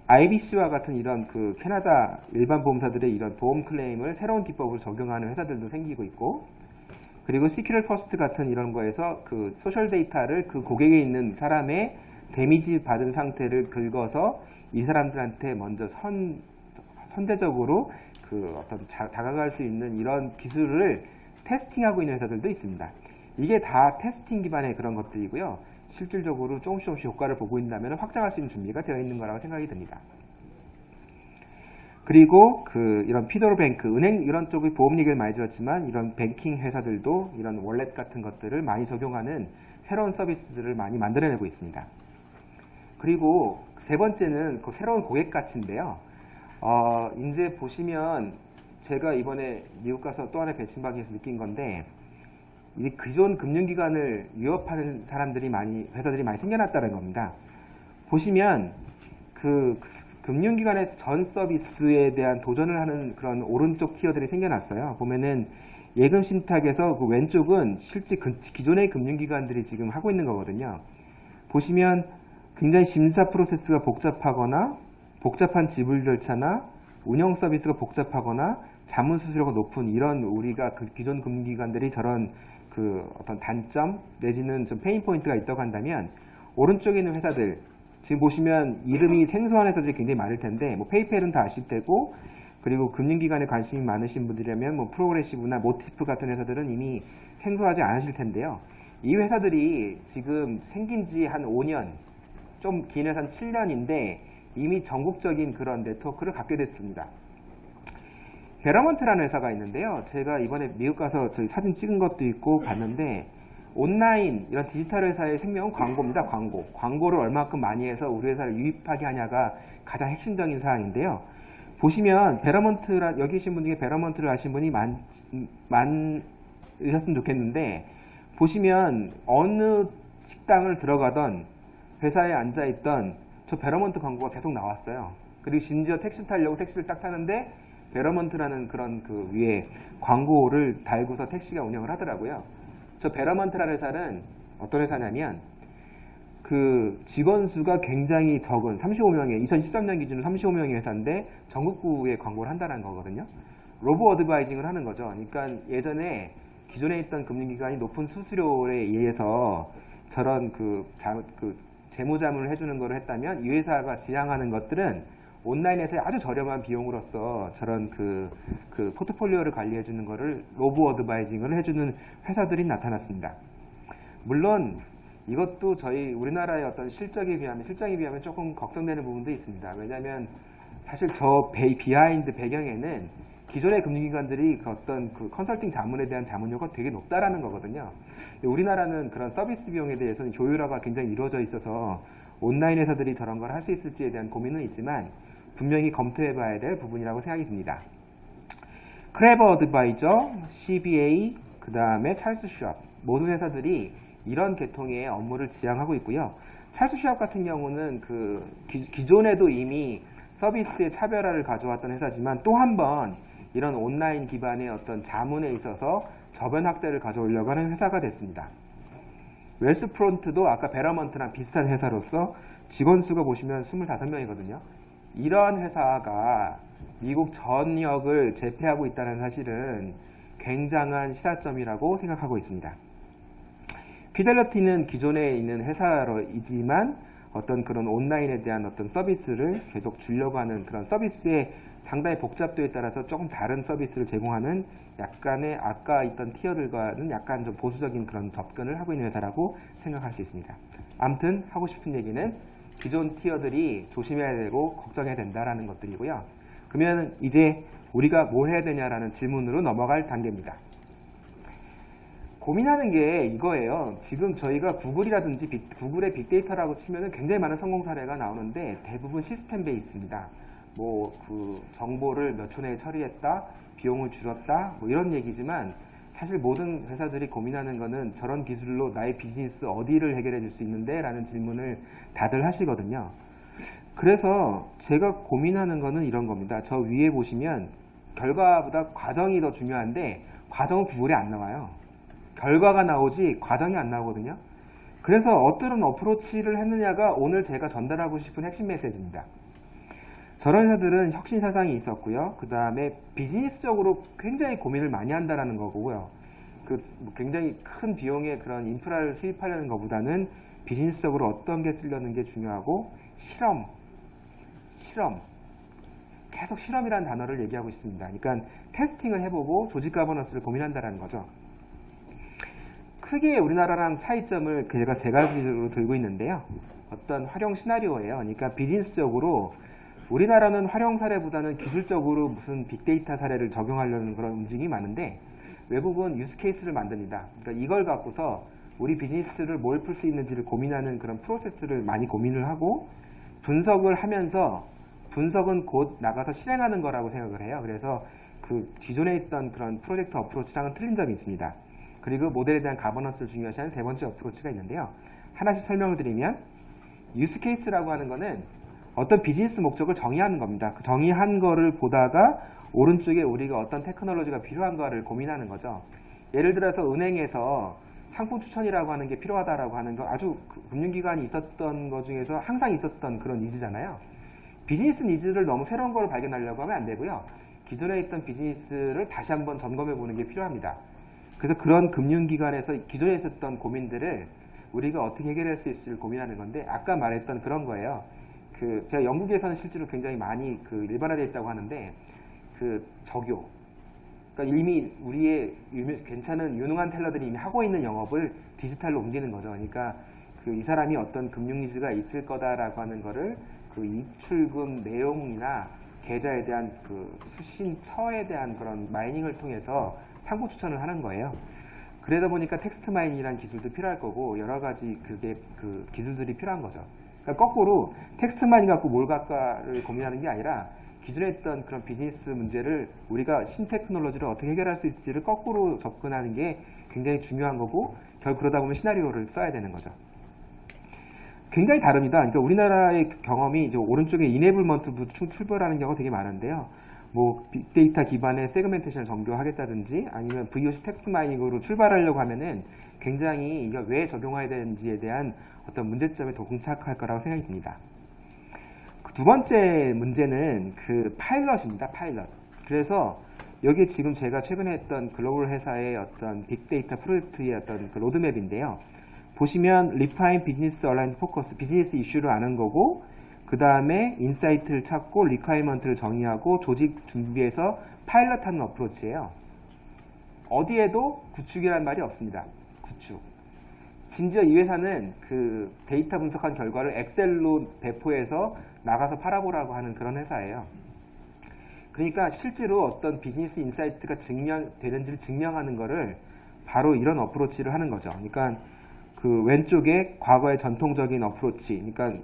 IBC와 같은 이런 그 캐나다 일반 보험사들의 이런 보험 클레임을 새로운 기법을 적용하는 회사들도 생기고 있고, 그리고 시큐럴 퍼스트 같은 이런 거에서 그 소셜 데이터를 그 고객에 있는 사람의 데미지 받은 상태를 긁어서 이 사람들한테 먼저 선제적으로 그 어떤 다가갈 수 있는 이런 기술을 테스팅하고 있는 회사들도 있습니다. 이게 다 테스팅 기반의 그런 것들이고요. 실질적으로 조금씩 효과를 보고 있다면 확장할 수 있는 준비가 되어 있는 거라고 생각이 듭니다. 그리고 이런 피더뱅크, 은행 이런 쪽의 보험 얘기를 많이 들었지만 이런 뱅킹 회사들도 이런 월렛 같은 것들을 많이 적용하는 새로운 서비스들을 많이 만들어내고 있습니다. 그리고 세 번째는 그 새로운 고객 가치인데요. 이제 보시면 제가 이번에 미국 가서 또 하나의 배심방에서 느낀 건데, 이 기존 금융기관을 위협하는 회사들이 많이 생겨났다는 겁니다. 보시면 그 금융기관에서 전 서비스에 대한 도전을 하는 그런 오른쪽 티어들이 생겨났어요. 보면은 예금 신탁에서 그 왼쪽은 실제 기존의 금융기관들이 지금 하고 있는 거거든요. 보시면 굉장히 심사 프로세스가 복잡하거나 복잡한 지불 절차나 운영 서비스가 복잡하거나 자문 수수료가 높은 이런 우리가 그 기존 금융기관들이 저런 그 어떤 단점 내지는 좀 페인 포인트가 있다고 한다면, 오른쪽에 있는 회사들 지금 보시면 이름이 생소한 회사들이 굉장히 많을 텐데, 뭐 페이팔은 다 아실 테고, 그리고 금융기관에 관심이 많으신 분들이라면 뭐 프로그레시브나 모티프 같은 회사들은 이미 생소하지 않으실 텐데요. 이 회사들이 지금 생긴 지 한 5년, 좀 긴 회사는 7년인데 이미 전국적인 그런 네트워크를 갖게 됐습니다. 베러먼트라는 회사가 있는데요. 제가 이번에 미국 가서 저희 사진 찍은 것도 있고 봤는데, 온라인 이런 디지털 회사의 생명은 광고입니다. 광고를 얼마큼 많이 해서 우리 회사를 유입하게 하냐가 가장 핵심적인 사항인데요. 보시면 여기 계신 분 중에 베러먼트를 아신 분이 많으셨으면 좋겠는데, 보시면 어느 식당을 들어가던 회사에 앉아있던 저 베러먼트 광고가 계속 나왔어요. 그리고 심지어 택시 타려고 택시를 딱 타는데 베러먼트라는 그런 그 위에 광고를 달고서 택시가 운영을 하더라고요. 저 베러먼트라는 회사는 어떤 회사냐면 그 직원 수가 굉장히 적은 35명의 2013년 기준으로 35명의 회사인데 전국구에 광고를 한다는 거거든요. 로보 어드바이징을 하는 거죠. 그러니까 예전에 기존에 있던 금융기관이 높은 수수료에 의해서 저런 재무자문을 해주는 걸 했다면, 이 회사가 지향하는 것들은 온라인에서 아주 저렴한 비용으로서 저런 포트폴리오를 관리해주는 거를 로보 어드바이징을 해주는 회사들이 나타났습니다. 물론 이것도 저희 우리나라의 어떤 실적에 비하면 조금 걱정되는 부분도 있습니다. 왜냐하면 사실 저 비하인드 배경에는 기존의 금융기관들이 그 어떤 그 컨설팅 자문에 대한 자문료가 되게 높다라는 거거든요. 근데 우리나라는 그런 서비스 비용에 대해서는 조율화가 굉장히 이루어져 있어서 온라인 회사들이 저런 걸 할 수 있을지에 대한 고민은 있지만 분명히 검토해봐야 될 부분이라고 생각이 듭니다. 크레버 어드바이저, CBA, 그 다음에 찰스 슈왑 모든 회사들이 이런 계통의 업무를 지향하고 있고요. 찰스 슈왑 같은 경우는 그 기존에도 이미 서비스의 차별화를 가져왔던 회사지만 또 한 번 이런 온라인 기반의 어떤 자문에 있어서 저변 확대를 가져오려고 하는 회사가 됐습니다. 웰스프론트도 아까 베러먼트랑 비슷한 회사로서 직원 수가 보시면 25명이거든요. 이런 회사가 미국 전역을 제패하고 있다는 사실은 굉장한 시사점이라고 생각하고 있습니다. 피델리티는 기존에 있는 회사이지만 어떤 그런 온라인에 대한 어떤 서비스를 계속 주려고 하는 그런 서비스의 상당히 복잡도에 따라서 조금 다른 서비스를 제공하는 약간의 아까 있던 티어들과는 약간 좀 보수적인 그런 접근을 하고 있는 회사라고 생각할 수 있습니다. 아무튼 하고 싶은 얘기는 기존 티어들이 조심해야 되고 걱정해야 된다라는 것들이고요. 그러면 이제 우리가 뭘 해야 되냐라는 질문으로 넘어갈 단계입니다. 고민하는 게 이거예요. 지금 저희가 구글이라든지 구글의 빅데이터라고 치면은 굉장히 많은 성공 사례가 나오는데 대부분 시스템 베이스입니다. 뭐 그 정보를 몇 초 내에 처리했다, 비용을 줄였다, 뭐 이런 얘기지만 사실 모든 회사들이 고민하는 거는 저런 기술로 나의 비즈니스 어디를 해결해 줄 수 있는데? 라는 질문을 다들 하시거든요. 그래서 제가 고민하는 거는 이런 겁니다. 저 위에 보시면 결과보다 과정이 더 중요한데 과정은 구글에 안 나와요. 결과가 나오지 과정이 안 나오거든요. 그래서 어떤 어프로치를 했느냐가 오늘 제가 전달하고 싶은 핵심 메시지입니다. 저런 회사들은 혁신 사상이 있었고요. 그 다음에 비즈니스적으로 굉장히 고민을 많이 한다는 거고요. 그 굉장히 큰 비용의 그런 인프라를 수입하려는 것보다는 비즈니스적으로 어떤 게 쓰려는 게 중요하고 실험. 계속 실험이라는 단어를 얘기하고 있습니다. 그러니까 테스팅을 해보고 조직 가버넌스를 고민한다는 거죠. 크게 우리나라랑 차이점을 제가 세 가지로 들고 있는데요. 어떤 활용 시나리오예요. 그러니까 비즈니스적으로 우리나라는 활용 사례보다는 기술적으로 무슨 빅데이터 사례를 적용하려는 그런 움직임이 많은데 외국은 유스 케이스를 만듭니다. 그러니까 이걸 갖고서 우리 비즈니스를 뭘 풀 수 있는지를 고민하는 그런 프로세스를 많이 고민을 하고 분석을 하면서 분석은 곧 나가서 실행하는 거라고 생각을 해요. 그래서 그 기존에 있던 그런 프로젝트 어프로치랑은 틀린 점이 있습니다. 그리고 모델에 대한 가버넌스를 중요시하는 세 번째 어프로치가 있는데요. 하나씩 설명을 드리면 유스 케이스라고 하는 거는 어떤 비즈니스 목적을 정의하는 겁니다. 그 정의한 거를 보다가 오른쪽에 우리가 어떤 테크놀로지가 필요한가를 고민하는 거죠. 예를 들어서 은행에서 상품 추천이라고 하는 게 필요하다라고 하는 거 아주 금융기관이 있었던 것 중에서 항상 있었던 그런 니즈잖아요. 비즈니스 니즈를 너무 새로운 걸 발견하려고 하면 안 되고요. 기존에 있던 비즈니스를 다시 한번 점검해 보는 게 필요합니다. 그래서 그런 금융기관에서 기존에 있었던 고민들을 우리가 어떻게 해결할 수 있을지를 고민하는 건데 아까 말했던 그런 거예요. 제가 영국에서는 실제로 굉장히 많이 일반화되어 있다고 하는데 적요. 그러니까 이미 우리의 괜찮은 유능한 텔러들이 이미 하고 있는 영업을 디지털로 옮기는 거죠. 그러니까 이 사람이 어떤 금융 니즈가 있을 거다라고 하는 거를 입출금 내용이나 계좌에 대한 수신처에 대한 그런 마이닝을 통해서 상품 추천을 하는 거예요. 그러다 보니까 텍스트 마이닝이라는 기술도 필요할 거고 여러 가지 기술들이 필요한 거죠. 그러니까 거꾸로 텍스트만 갖고 뭘 갈까를 고민하는 게 아니라 기존에 있던 그런 비즈니스 문제를 우리가 신테크놀로지를 어떻게 해결할 수 있을지를 거꾸로 접근하는 게 굉장히 중요한 거고 결국 그러다 보면 시나리오를 써야 되는 거죠. 굉장히 다릅니다. 그러니까 우리나라의 경험이 이제 오른쪽에 이네블먼트부터 출발하는 경우가 되게 많은데요. 뭐 빅데이터 기반의 세그멘테이션을 정교하겠다든지 아니면 VOC 텍스트 마이닝으로 출발하려고 하면은 굉장히 이거 왜 적용해야 되는지에 대한 어떤 문제점에 더 공착할 거라고 생각이 듭니다. 두 번째 문제는 파일럿입니다. 파일럿. 그래서 여기 지금 제가 최근에 했던 글로벌 회사의 어떤 빅데이터 프로젝트의 어떤 로드맵인데요. 보시면 리파인 비즈니스 얼라인 포커스, 비즈니스 이슈를 아는 거고 그 다음에 인사이트를 찾고 리콰이먼트를 정의하고 조직 준비해서 파일럿하는 어프로치예요. 어디에도 구축이라는 말이 없습니다. 구축. 심지어 이 회사는 그 데이터 분석한 결과를 엑셀로 배포해서 나가서 팔아보라고 하는 그런 회사예요. 그러니까 실제로 어떤 비즈니스 인사이트가 되는지를 증명하는 거를 바로 이런 어프로치를 하는 거죠. 그러니까 그 왼쪽에 과거의 전통적인 어프로치, 그러니까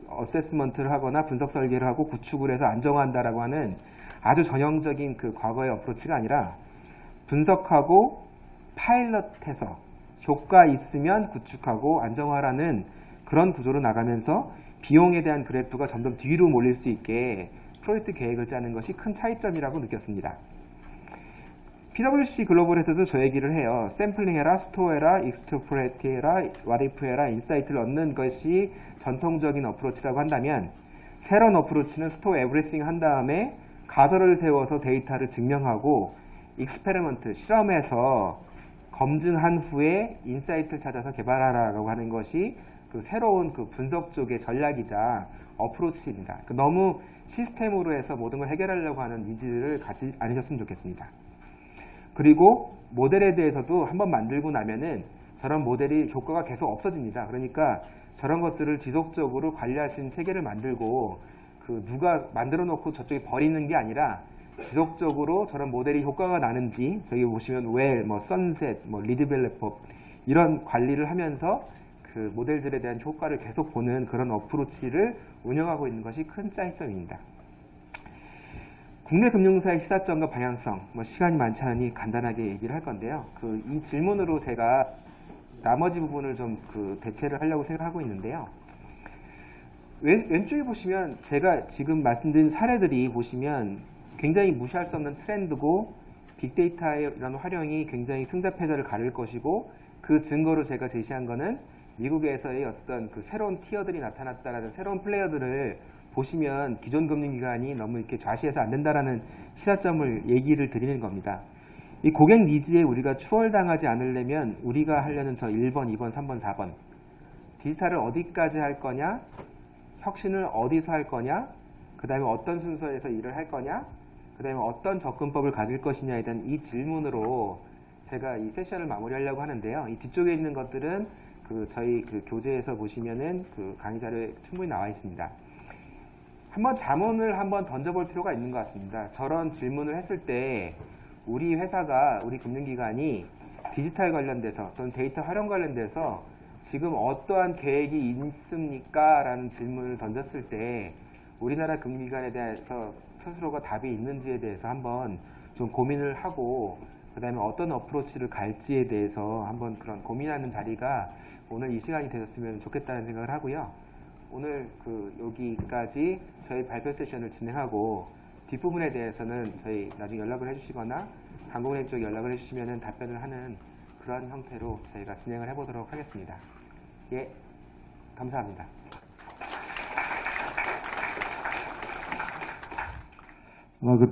어세스먼트를 하거나 분석 설계를 하고 구축을 해서 안정화한다라고 하는 아주 전형적인 그 과거의 어프로치가 아니라 분석하고 파일럿해서 효과 있으면 구축하고 안정화라는 그런 구조로 나가면서 비용에 대한 그래프가 점점 뒤로 몰릴 수 있게 프로젝트 계획을 짜는 것이 큰 차이점이라고 느꼈습니다. PwC 글로벌에서도 저 얘기를 해요. 샘플링해라, 스토어해라, 익스트로프레이트해라, 와리프해라, 인사이트를 얻는 것이 전통적인 어프로치라고 한다면 새로운 어프로치는 스토어 에브리싱 한 다음에 가설을 세워서 데이터를 증명하고 익스페리먼트, 실험해서 검증한 후에 인사이트를 찾아서 개발하라고 하는 것이 그 새로운 그 분석 쪽의 전략이자 어프로치입니다. 너무 시스템으로 해서 모든 걸 해결하려고 하는 니즈를 갖지 않으셨으면 좋겠습니다. 그리고 모델에 대해서도 한번 만들고 나면은 저런 모델이 효과가 계속 없어집니다. 그러니까 저런 것들을 지속적으로 관리할 수 있는 체계를 만들고 그 누가 만들어 놓고 저쪽에 버리는 게 아니라 지속적으로 저런 모델이 효과가 나는지 저기 보시면 웰, 선셋, 리드벨레법 이런 관리를 하면서 그 모델들에 대한 효과를 계속 보는 그런 어프로치를 운영하고 있는 것이 큰 차이점입니다. 국내 금융사의 시사점과 방향성, 시간이 많지 않으니 간단하게 얘기를 할 건데요. 이 질문으로 제가 나머지 부분을 좀 대체를 하려고 생각하고 있는데요. 왼쪽에 보시면 제가 지금 말씀드린 사례들이 보시면 굉장히 무시할 수 없는 트렌드고 빅데이터의 이런 활용이 굉장히 승자패자를 가릴 것이고 그 증거로 제가 제시한 거는 미국에서의 어떤 그 새로운 티어들이 나타났다라는 새로운 플레이어들을 보시면 기존 금융기관이 너무 이렇게 좌시해서 안 된다라는 시사점을 얘기를 드리는 겁니다. 이 고객 니즈에 우리가 추월당하지 않으려면 우리가 하려는 저 1번, 2번, 3번, 4번 디지털을 어디까지 할 거냐, 혁신을 어디서 할 거냐, 그 다음에 어떤 순서에서 일을 할 거냐, 그 다음에 어떤 접근법을 가질 것이냐에 대한 이 질문으로 제가 이 세션을 마무리하려고 하는데요. 이 뒤쪽에 있는 것들은 저희 교재에서 보시면은 강의 자료에 충분히 나와 있습니다. 한번 자문을 한번 던져볼 필요가 있는 것 같습니다. 저런 질문을 했을 때 우리 회사가, 우리 금융기관이 디지털 관련돼서 또는 데이터 활용 관련돼서 지금 어떠한 계획이 있습니까? 라는 질문을 던졌을 때 우리나라 금융기관에 대해서 스스로가 답이 있는지에 대해서 한번 좀 고민을 하고 그 다음에 어떤 어프로치를 갈지에 대해서 한번 그런 고민하는 자리가 오늘 이 시간이 되셨으면 좋겠다는 생각을 하고요. 오늘 여기까지 저희 발표 세션을 진행하고 뒷부분에 대해서는 저희 나중에 연락을 해주시거나 한국은행 쪽에 연락을 해주시면 답변을 하는 그런 형태로 저희가 진행을 해보도록 하겠습니다. 예, 감사합니다.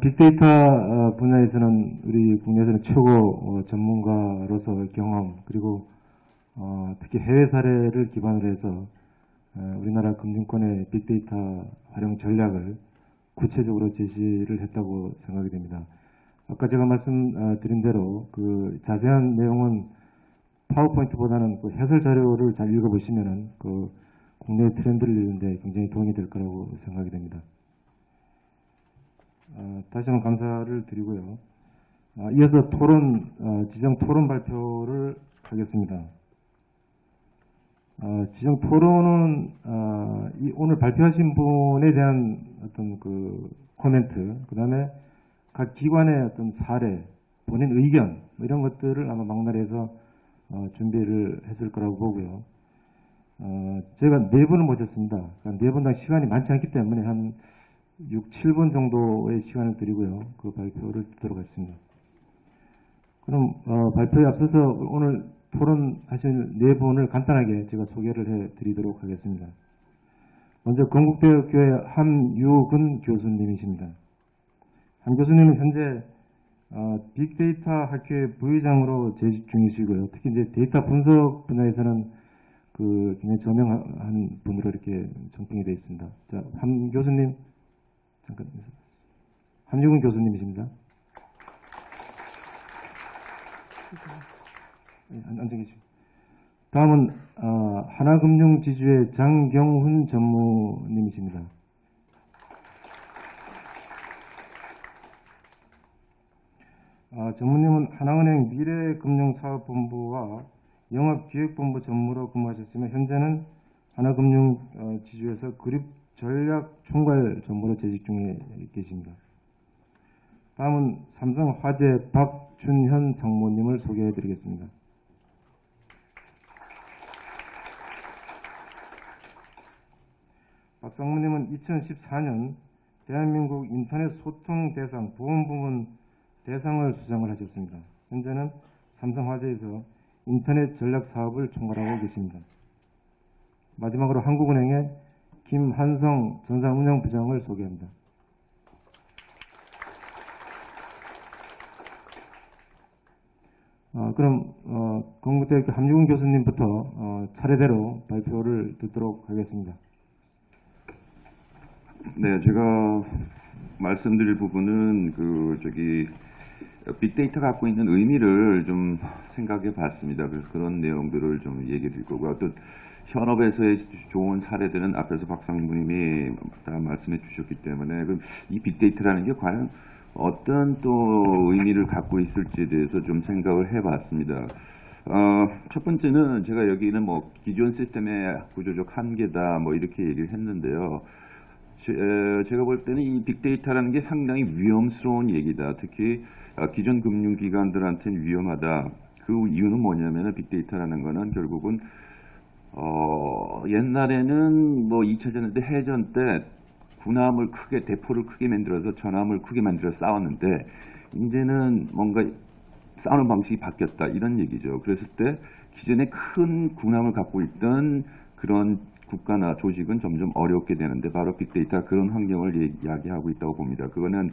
빅데이터 분야에서는 우리 국내에서는 최고 전문가로서 경험 그리고 특히 해외 사례를 기반으로 해서 우리나라 금융권의 빅데이터 활용 전략을 구체적으로 제시를 했다고 생각이 됩니다. 아까 제가 말씀드린 대로 자세한 내용은 파워포인트보다는 해설 자료를 잘 읽어보시면은 국내 트렌드를 읽는데 굉장히 도움이 될 거라고 생각이 됩니다. 다시 한번 감사를 드리고요. 이어서 지정 토론 발표를 하겠습니다. 지정 토론은 오늘 발표하신 분에 대한 어떤 코멘트, 그 다음에 각 기관의 어떤 사례, 본인 의견 이런 것들을 아마 막날에서 준비를 했을 거라고 보고요. 제가 4분을 모셨습니다. 그러니까 4분당 시간이 많지 않기 때문에 한 6, 7분 정도의 시간을 드리고요. 그 발표를 듣도록 하겠습니다. 그럼 발표에 앞서서 오늘 토론하실 4분을 간단하게 제가 소개를 해드리도록 하겠습니다. 먼저 건국대학교의 함유근 교수님이십니다. 함 교수님은 현재 빅데이터 학회의 부회장으로 재직 중이시고요. 특히 이제 데이터 분석 분야에서는 굉장히 저명한 분으로 이렇게 정평이 되어 있습니다. 자, 함 교수님, 잠깐, 함유근 교수님이십니다. 앉아 계시고. 다음은 하나금융지주의 장경훈 전무님이십니다. 전무님은 하나은행 미래금융사업본부와 영업기획본부 전무로 근무하셨으며 현재는 하나금융지주에서 그룹전략총괄 전무로 재직 중에 계십니다. 다음은 삼성화재 박준현 상무님을 소개해드리겠습니다. 박 상무님은 2014년 대한민국 인터넷 소통 대상 보험 부문 대상을 수상을 하셨습니다. 현재는 삼성화재에서 인터넷 전략 사업을 총괄하고 계십니다. 마지막으로 한국은행의 김한성 전산운영부장을 소개합니다. 그럼 건국대학교 함유근 교수님부터 차례대로 발표를 듣도록 하겠습니다. 네, 제가 말씀드릴 부분은 빅데이터가 갖고 있는 의미를 좀 생각해 봤습니다. 그래서 그런 내용들을 좀 얘기해 드릴 거고요. 또 현업에서의 좋은 사례들은 앞에서 박 상무님이 다 말씀해 주셨기 때문에 이 빅데이터라는 게 과연 어떤 또 의미를 갖고 있을지에 대해서 좀 생각을 해 봤습니다. 첫 번째는 제가 여기는 뭐 기존 시스템의 구조적 한계다 뭐 이렇게 얘기를 했는데요. 제가 볼 때는 이 빅데이터라는 게 상당히 위험스러운 얘기다. 특히 기존 금융기관들한테는 위험하다. 그 이유는 뭐냐면은 빅데이터라는 거는 결국은 옛날에는 뭐 2차 전지 해전 때 군함을 크게 대포를 크게 만들어서 전함을 크게 만들어서 싸웠는데 이제는 뭔가 싸우는 방식이 바뀌었다 이런 얘기죠. 그랬을 때 기존에 큰 군함을 갖고 있던 그런 국가나 조직은 점점 어렵게 되는데 바로 빅데이터가 그런 환경을 이야기하고 있다고 봅니다. 그거는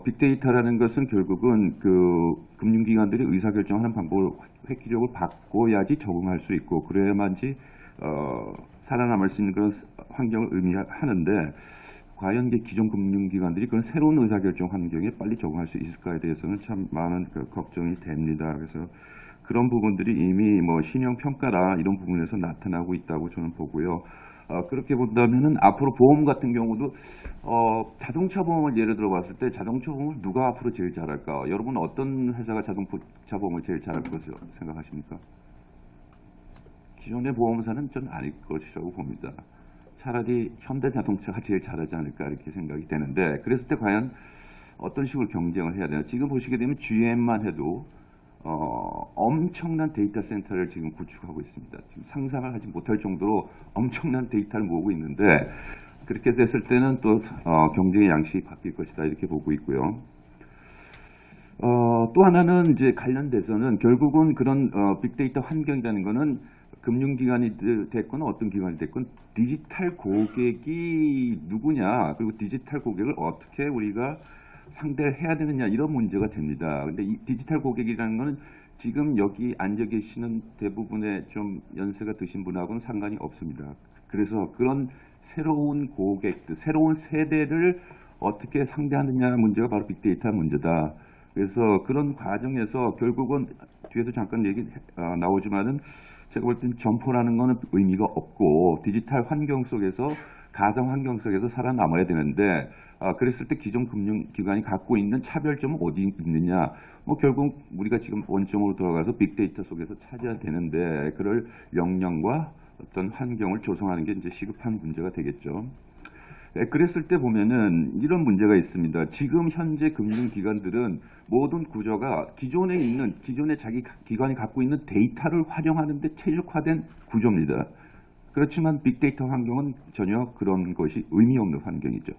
빅데이터라는 것은 결국은 그 금융기관들이 의사결정하는 방법을 획기적으로 바꿔야지 적응할 수 있고 그래야만지 살아남을 수 있는 그런 환경을 의미하는데 과연 기존 금융기관들이 그런 새로운 의사결정 환경에 빨리 적응할 수 있을까에 대해서는 참 많은 걱정이 됩니다. 그래서 그런 부분들이 이미 뭐 신용평가라 이런 부분에서 나타나고 있다고 저는 보고요. 그렇게 본다면은 앞으로 보험 같은 경우도 자동차 보험을 예를 들어 봤을 때 자동차 보험을 누가 앞으로 제일 잘할까? 여러분 어떤 회사가 자동차 보험을 제일 잘할 것으로 생각하십니까? 기존의 보험사는 저는 아닐 것이라고 봅니다. 차라리 현대자동차가 제일 잘하지 않을까 이렇게 생각이 되는데 그랬을 때 과연 어떤 식으로 경쟁을 해야 되나? 지금 보시게 되면 GM만 해도 엄청난 데이터 센터를 지금 구축하고 있습니다. 지금 상상을 하지 못할 정도로 엄청난 데이터를 모으고 있는데 그렇게 됐을 때는 또 경쟁의 양식이 바뀔 것이다 이렇게 보고 있고요. 또 하나는 이제 관련돼서는 결국은 그런 빅데이터 환경이라는 거는 금융기관이 됐건 어떤 기관이 됐건 디지털 고객이 누구냐 그리고 디지털 고객을 어떻게 우리가 상대를 해야 되느냐 이런 문제가 됩니다. 근데 이 디지털 고객이라는 것은 지금 여기 앉아 계시는 대부분의 좀 연세가 드신 분하고는 상관이 없습니다. 그래서 그런 새로운 고객들, 새로운 세대를 어떻게 상대하느냐 문제가 바로 빅데이터 문제다. 그래서 그런 과정에서 결국은 뒤에도 잠깐 얘기 나오지만은 제가 볼 때는 점포라는 거는 의미가 없고 디지털 환경 속에서 가상 환경 속에서 살아남아야 되는데 그랬을 때 기존 금융기관이 갖고 있는 차별점은 어디 있느냐 뭐 결국 우리가 지금 원점으로 돌아가서 빅데이터 속에서 찾아야 되는데 그럴 역량과 어떤 환경을 조성하는 게 이제 시급한 문제가 되겠죠. 그랬을 때 보면은 이런 문제가 있습니다. 지금 현재 금융기관들은 모든 구조가 기존에 자기 기관이 갖고 있는 데이터를 활용하는 데 최적화된 구조입니다. 그렇지만 빅데이터 환경은 전혀 그런 것이 의미 없는 환경이죠.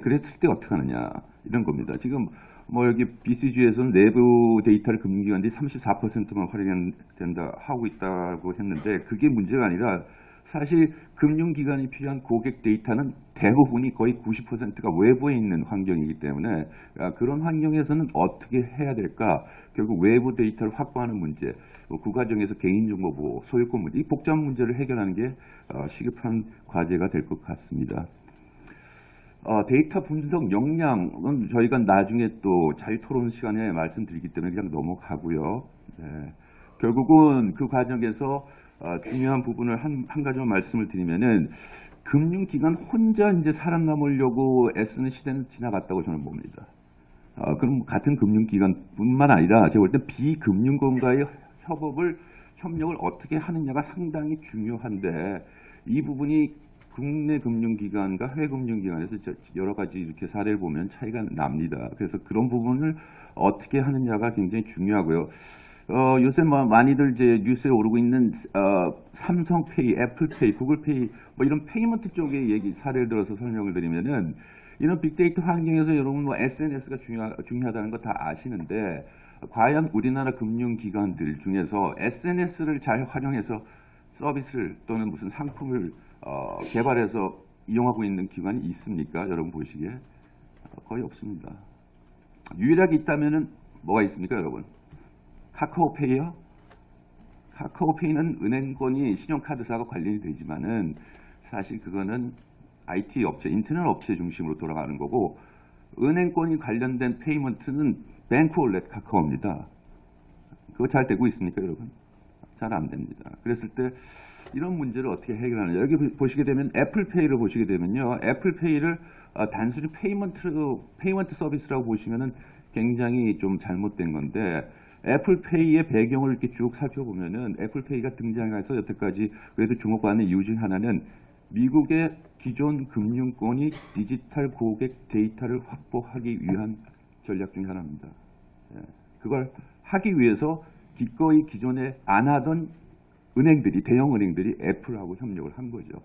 그랬을 때 어떻게 하느냐 이런 겁니다. 지금 뭐 여기 BCG에서는 내부 데이터를 금융기관들이 34%만 활용된다 하고 있다고 했는데 그게 문제가 아니라 사실 금융기관이 필요한 고객 데이터는 대부분이 거의 90%가 외부에 있는 환경이기 때문에 그런 환경에서는 어떻게 해야 될까? 결국 외부 데이터를 확보하는 문제, 그 과정에서 개인정보 보호, 소유권 문제, 이 복잡한 문제를 해결하는 게 시급한 과제가 될 것 같습니다. 데이터 분석 역량은 저희가 나중에 또 자유토론 시간에 말씀드리기 때문에 그냥 넘어가고요. 네. 결국은 그 과정에서 중요한 부분을 한 가지만 말씀을 드리면은 금융기관 혼자 이제 살아남으려고 애쓰는 시대는 지나갔다고 저는 봅니다. 그럼 같은 금융기관뿐만 아니라 제가 볼 때 비금융권과의 협력을 어떻게 하느냐가 상당히 중요한데 이 부분이 국내 금융기관과 해외 금융기관에서 여러 가지 이렇게 사례를 보면 차이가 납니다. 그래서 그런 부분을 어떻게 하느냐가 굉장히 중요하고요. 요새 많이들 이제 뉴스에 오르고 있는 삼성페이, 애플페이, 구글페이 뭐 이런 페이먼트 쪽의 사례를 들어서 설명을 드리면은 이런 빅데이터 환경에서 여러분 SNS가 중요하다는 거 다 아시는데 과연 우리나라 금융기관들 중에서 SNS를 잘 활용해서 서비스를 또는 무슨 상품을 개발해서 이용하고 있는 기관이 있습니까? 여러분 보시기에 거의 없습니다. 유일하게 있다면은 뭐가 있습니까, 여러분? 카카오페이요? 카카오페이는 은행권이 신용카드사하고 관련이 되지만은 사실 그거는 IT 업체, 인터넷 업체 중심으로 돌아가는 거고 은행권이 관련된 페이먼트는 뱅크월렛 카카오입니다. 그거 잘 되고 있습니까, 여러분? 잘 안 됩니다. 그랬을 때 이런 문제를 어떻게 해결하느냐. 여기 보시게 되면 애플페이를 보시게 되면요. 애플페이를 단순히 페이먼트 서비스라고 보시면은 굉장히 좀 잘못된 건데 애플페이의 배경을 이렇게 쭉 살펴보면은 애플페이가 등장해서 여태까지 그래도 주목받는 이유 중 하나는 미국의 기존 금융권이 디지털 고객 데이터를 확보하기 위한 전략 중 하나입니다. 그걸 하기 위해서 기꺼이 기존에 안 하던 은행들이, 대형 은행들이 애플하고 협력을 한 거죠.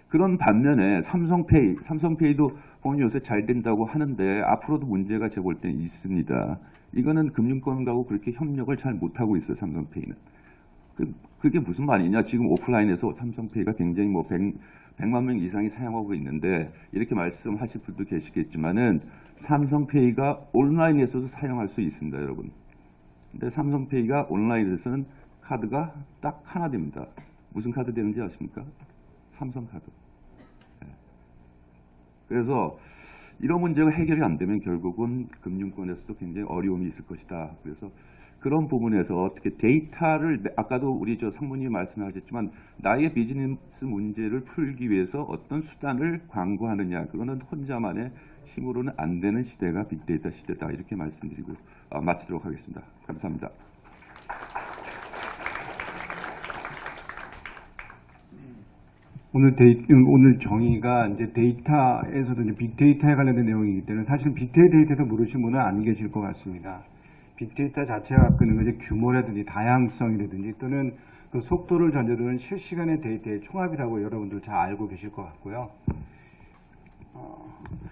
그런 반면에 삼성페이도 보면 요새 잘 된다고 하는데 앞으로도 문제가 제가 볼 때는 있습니다. 이거는 금융권하고 그렇게 협력을 잘 못하고 있어요, 삼성페이는. 그게 무슨 말이냐? 지금 오프라인에서 삼성페이가 굉장히 100만 명 이상이 사용하고 있는데 이렇게 말씀하실 분도 계시겠지만은 삼성페이가 온라인에서도 사용할 수 있습니다, 여러분. 근데 삼성페이가 온라인에서는 카드가 딱 하나 됩니다. 무슨 카드 되는지 아십니까? 삼성카드. 그래서 이런 문제가 해결이 안 되면 결국은 금융권에서도 굉장히 어려움이 있을 것이다. 그래서 그런 부분에서 어떻게 데이터를 아까도 우리 상무님이 말씀하셨지만 나의 비즈니스 문제를 풀기 위해서 어떤 수단을 강구하느냐 그거는 혼자만의 힘으로는 안 되는 시대가 빅데이터 시대다 이렇게 말씀드리고 마치도록 하겠습니다. 감사합니다. 오늘 정의가 이제 데이터에서도 이제 빅데이터에 관련된 내용이기 때문에 사실 빅데이터에서 모르신 분은 안 계실 것 같습니다. 빅데이터 자체가 갖고 있는 것이 규모라든지 다양성이라든지 또는 그 속도를 전제로는 실시간의 데이터의 총합이라고 여러분들 잘 알고 계실 것 같고요.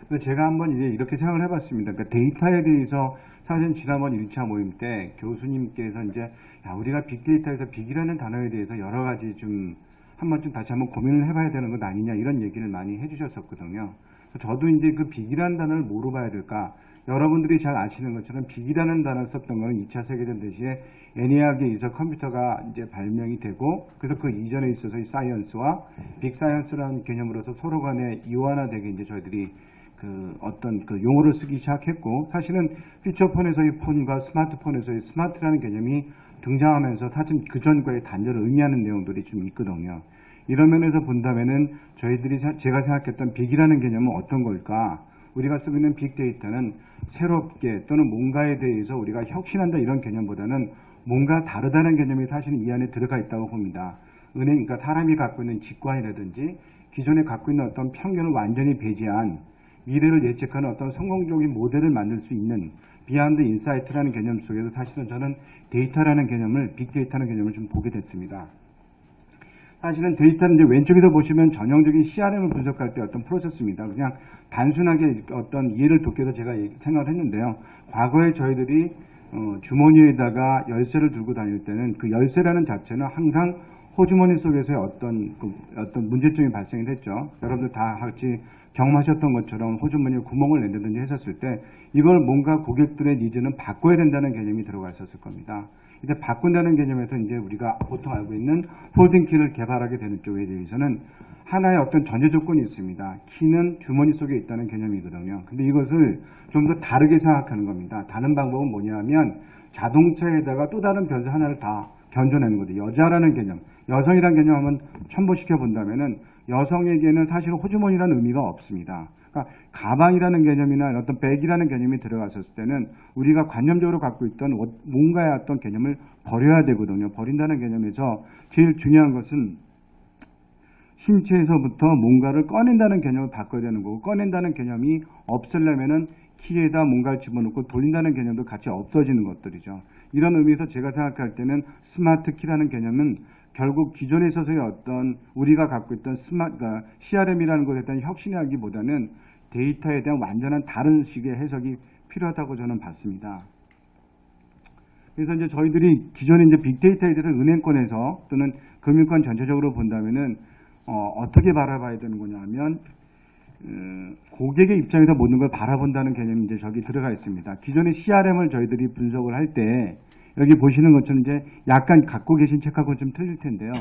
근데 제가 한번 이제 이렇게 생각을 해봤습니다. 그러니까 데이터에 대해서 사실 지난번 1차 모임 때 교수님께서 이제 우리가 빅데이터에서 빅이라는 단어에 대해서 여러 가지 좀 한번쯤 다시 한번 고민을 해봐야 되는 것 아니냐 이런 얘기를 많이 해주셨었거든요. 저도 이제 그 빅이라는 단어를 뭐로 봐야 될까? 여러분들이 잘 아시는 것처럼 빅이라는 단어를 썼던 거는 2차 세계대전 당시에 ENIAC에 의해서 컴퓨터가 이제 발명이 되고 그래서 그 이전에 있어서 이 사이언스와 빅사이언스라는 개념으로서 서로 간에 이완화되게 이제 저희들이 그 어떤 그 용어를 쓰기 시작했고 사실은 피처폰에서의 폰과 스마트폰에서의 스마트라는 개념이 등장하면서 사실 그 전과의 단절을 의미하는 내용들이 좀 있거든요. 이런 면에서 본다면은 저희들이 제가 생각했던 빅이라는 개념은 어떤 걸까? 우리가 쓰고 있는 빅데이터는 새롭게 또는 뭔가에 대해서 우리가 혁신한다 이런 개념보다는 뭔가 다르다는 개념이 사실은 이 안에 들어가 있다고 봅니다. 그러니까 사람이 갖고 있는 직관이라든지 기존에 갖고 있는 어떤 편견을 완전히 배제한 미래를 예측하는 어떤 성공적인 모델을 만들 수 있는 비하인드 인사이트라는 개념 속에서 사실은 저는 데이터라는 개념을 빅데이터라는 개념을 좀 보게 됐습니다. 사실은 데이터는 이제 왼쪽에서 보시면 전형적인 CRM을 분석할 때 어떤 프로세스입니다. 그냥 단순하게 어떤 이해를 돕기 위해서 제가 생각을 했는데요. 과거에 저희들이 주머니에다가 열쇠를 들고 다닐 때는 그 열쇠라는 자체는 항상 호주머니 속에서의 어떤 문제점이 발생이 됐죠. 여러분들 다 같이 경험하셨던 것처럼 호주머니에 구멍을 낸다든지 했었을 때 이걸 뭔가 고객들의 니즈는 바꿔야 된다는 개념이 들어가 있었을 겁니다. 이제 바꾼다는 개념에서 이제 우리가 보통 알고 있는 홀딩키를 개발하게 되는 쪽에 대해서는 하나의 어떤 전제 조건이 있습니다. 키는 주머니 속에 있다는 개념이거든요. 근데 이것을 좀 더 다르게 생각하는 겁니다. 다른 방법은 뭐냐면 자동차에다가 또 다른 변수 하나를 다 견줘내는 거죠. 여자라는 개념, 여성이라는 개념 한번 첨부시켜 본다면은 여성에게는 사실 호주머니라는 의미가 없습니다. 그러니까 가방이라는 개념이나 어떤 백이라는 개념이 들어갔었을 때는 우리가 관념적으로 갖고 있던 뭔가의 어떤 개념을 버려야 되거든요. 버린다는 개념에서 제일 중요한 것은 신체에서부터 뭔가를 꺼낸다는 개념을 바꿔야 되는 거고, 꺼낸다는 개념이 없으려면은 키에다 뭔가를 집어넣고 돌린다는 개념도 같이 없어지는 것들이죠. 이런 의미에서 제가 생각할 때는 스마트 키라는 개념은 결국 기존에 있어서의 어떤 우리가 갖고 있던 CRM이라는 것에 대한 혁신이라기보다는 데이터에 대한 완전한 다른 식의 해석이 필요하다고 저는 봤습니다. 그래서 이제 저희들이 기존에 이제 빅데이터에 대해서 은행권에서 또는 금융권 전체적으로 본다면은 어떻게 바라봐야 되는 거냐 하면 고객의 입장에서 모든 걸 바라본다는 개념이 이제 저기 들어가 있습니다. 기존의 CRM을 저희들이 분석을 할 때 여기 보시는 것처럼 이제 약간 갖고 계신 책하고 좀 틀릴 텐데요.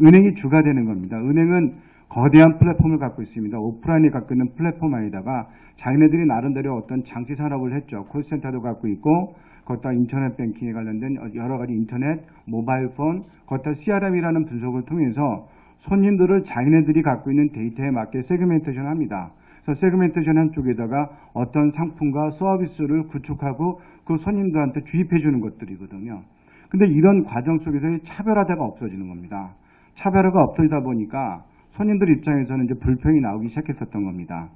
은행이 주가 되는 겁니다. 은행은 거대한 플랫폼을 갖고 있습니다. 오프라인이 갖고 있는 플랫폼 안에다가 자기네들이 나름대로 어떤 장치 산업을 했죠. 콜센터도 갖고 있고 거기다 인터넷 뱅킹에 관련된 여러 가지 인터넷, 모바일 폰, 거기다 CRM이라는 분석을 통해서 손님들을 자기네들이 갖고 있는 데이터에 맞게 세그멘테이션 합니다. 그래서 세그멘테이션 한 쪽에다가 어떤 상품과 서비스를 구축하고 그 손님들한테 주입해 주는 것들이거든요. 근데 이런 과정 속에서 차별화가 없어지는 겁니다. 차별화가 없어지다 보니까 손님들 입장에서는 이제 불평이 나오기 시작했었던 겁니다.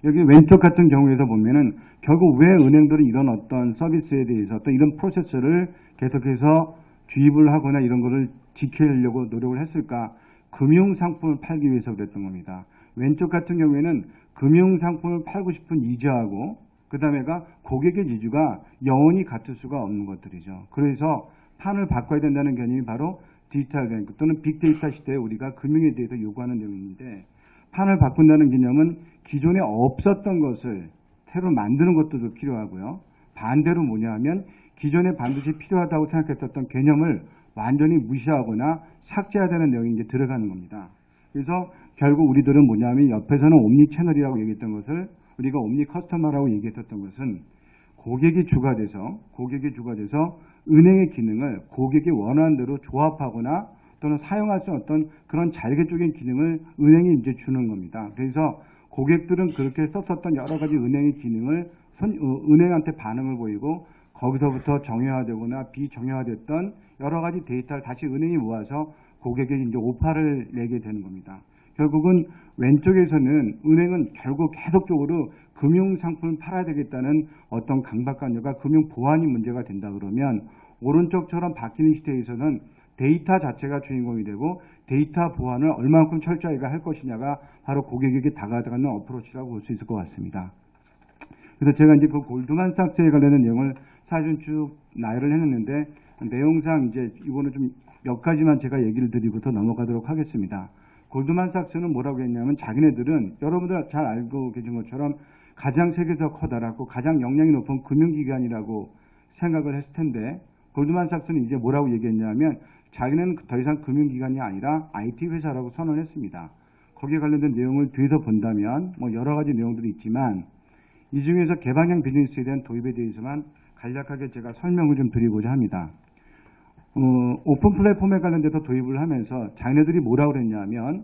여기 왼쪽 같은 경우에서 보면은 결국 왜 은행들은 이런 어떤 서비스에 대해서 또 이런 프로세스를 계속해서 주입을 하거나 이런 거를 지키려고 노력을 했을까? 금융상품을 팔기 위해서 그랬던 겁니다. 왼쪽 같은 경우에는 금융상품을 팔고 싶은 니즈하고 그 다음에가 고객의 니즈가 영원히 같을 수가 없는 것들이죠. 그래서 판을 바꿔야 된다는 개념이 바로 디지털 뱅크 또는 빅데이터 시대에 우리가 금융에 대해서 요구하는 내용인데, 판을 바꾼다는 개념은 기존에 없었던 것을 새로 만드는 것도 필요하고요. 반대로 뭐냐 하면 기존에 반드시 필요하다고 생각했었던 개념을 완전히 무시하거나 삭제해야 되는 내용이 이제 들어가는 겁니다. 그래서 결국 우리들은 뭐냐면 옆에서는 옴니 채널이라고 얘기했던 것을 우리가 옴니 커스터머라고 얘기했었던 것은 고객이 주가 돼서 은행의 기능을 고객이 원하는 대로 조합하거나 또는 사용할 수 있는 어떤 그런 자율적인 기능을 은행이 이제 주는 겁니다. 그래서 고객들은 그렇게 썼었던 여러 가지 은행의 기능을 은행한테 반응을 보이고 거기서부터 정형화되거나 비정형화됐던 여러 가지 데이터를 다시 은행이 모아서 고객에게 이제 오파를 내게 되는 겁니다. 결국은 왼쪽에서는 은행은 결국 계속적으로 금융상품을 팔아야 되겠다는 어떤 강박관념과 금융 보안이 문제가 된다 그러면 오른쪽처럼 바뀌는 시대에서는 데이터 자체가 주인공이 되고 데이터 보안을 얼마만큼 철저하게 할 것이냐가 바로 고객에게 다가가는 어프로치라고 볼 수 있을 것 같습니다. 그래서 제가 이제 그 골드만삭스에 관련된 내용을 사실 쭉 나열을 해놨는데 내용상 이제 이거는 좀 몇 가지만 제가 얘기를 드리고서 넘어가도록 하겠습니다. 골드만삭스는 뭐라고 했냐면 자기네들은 여러분들 잘 알고 계신 것처럼 가장 세계에서 커다랗고 가장 역량이 높은 금융기관이라고 생각을 했을 텐데 골드만삭스는 이제 뭐라고 얘기했냐면 자기는 더 이상 금융기관이 아니라 IT 회사라고 선언을 했습니다. 거기에 관련된 내용을 뒤에서 본다면 뭐 여러 가지 내용들이 있지만 이 중에서 개방형 비즈니스에 대한 도입에 대해서만 간략하게 제가 설명을 좀 드리고자 합니다. 오픈 플랫폼에 관련돼서 도입을 하면서 자기네들이 뭐라고 그랬냐면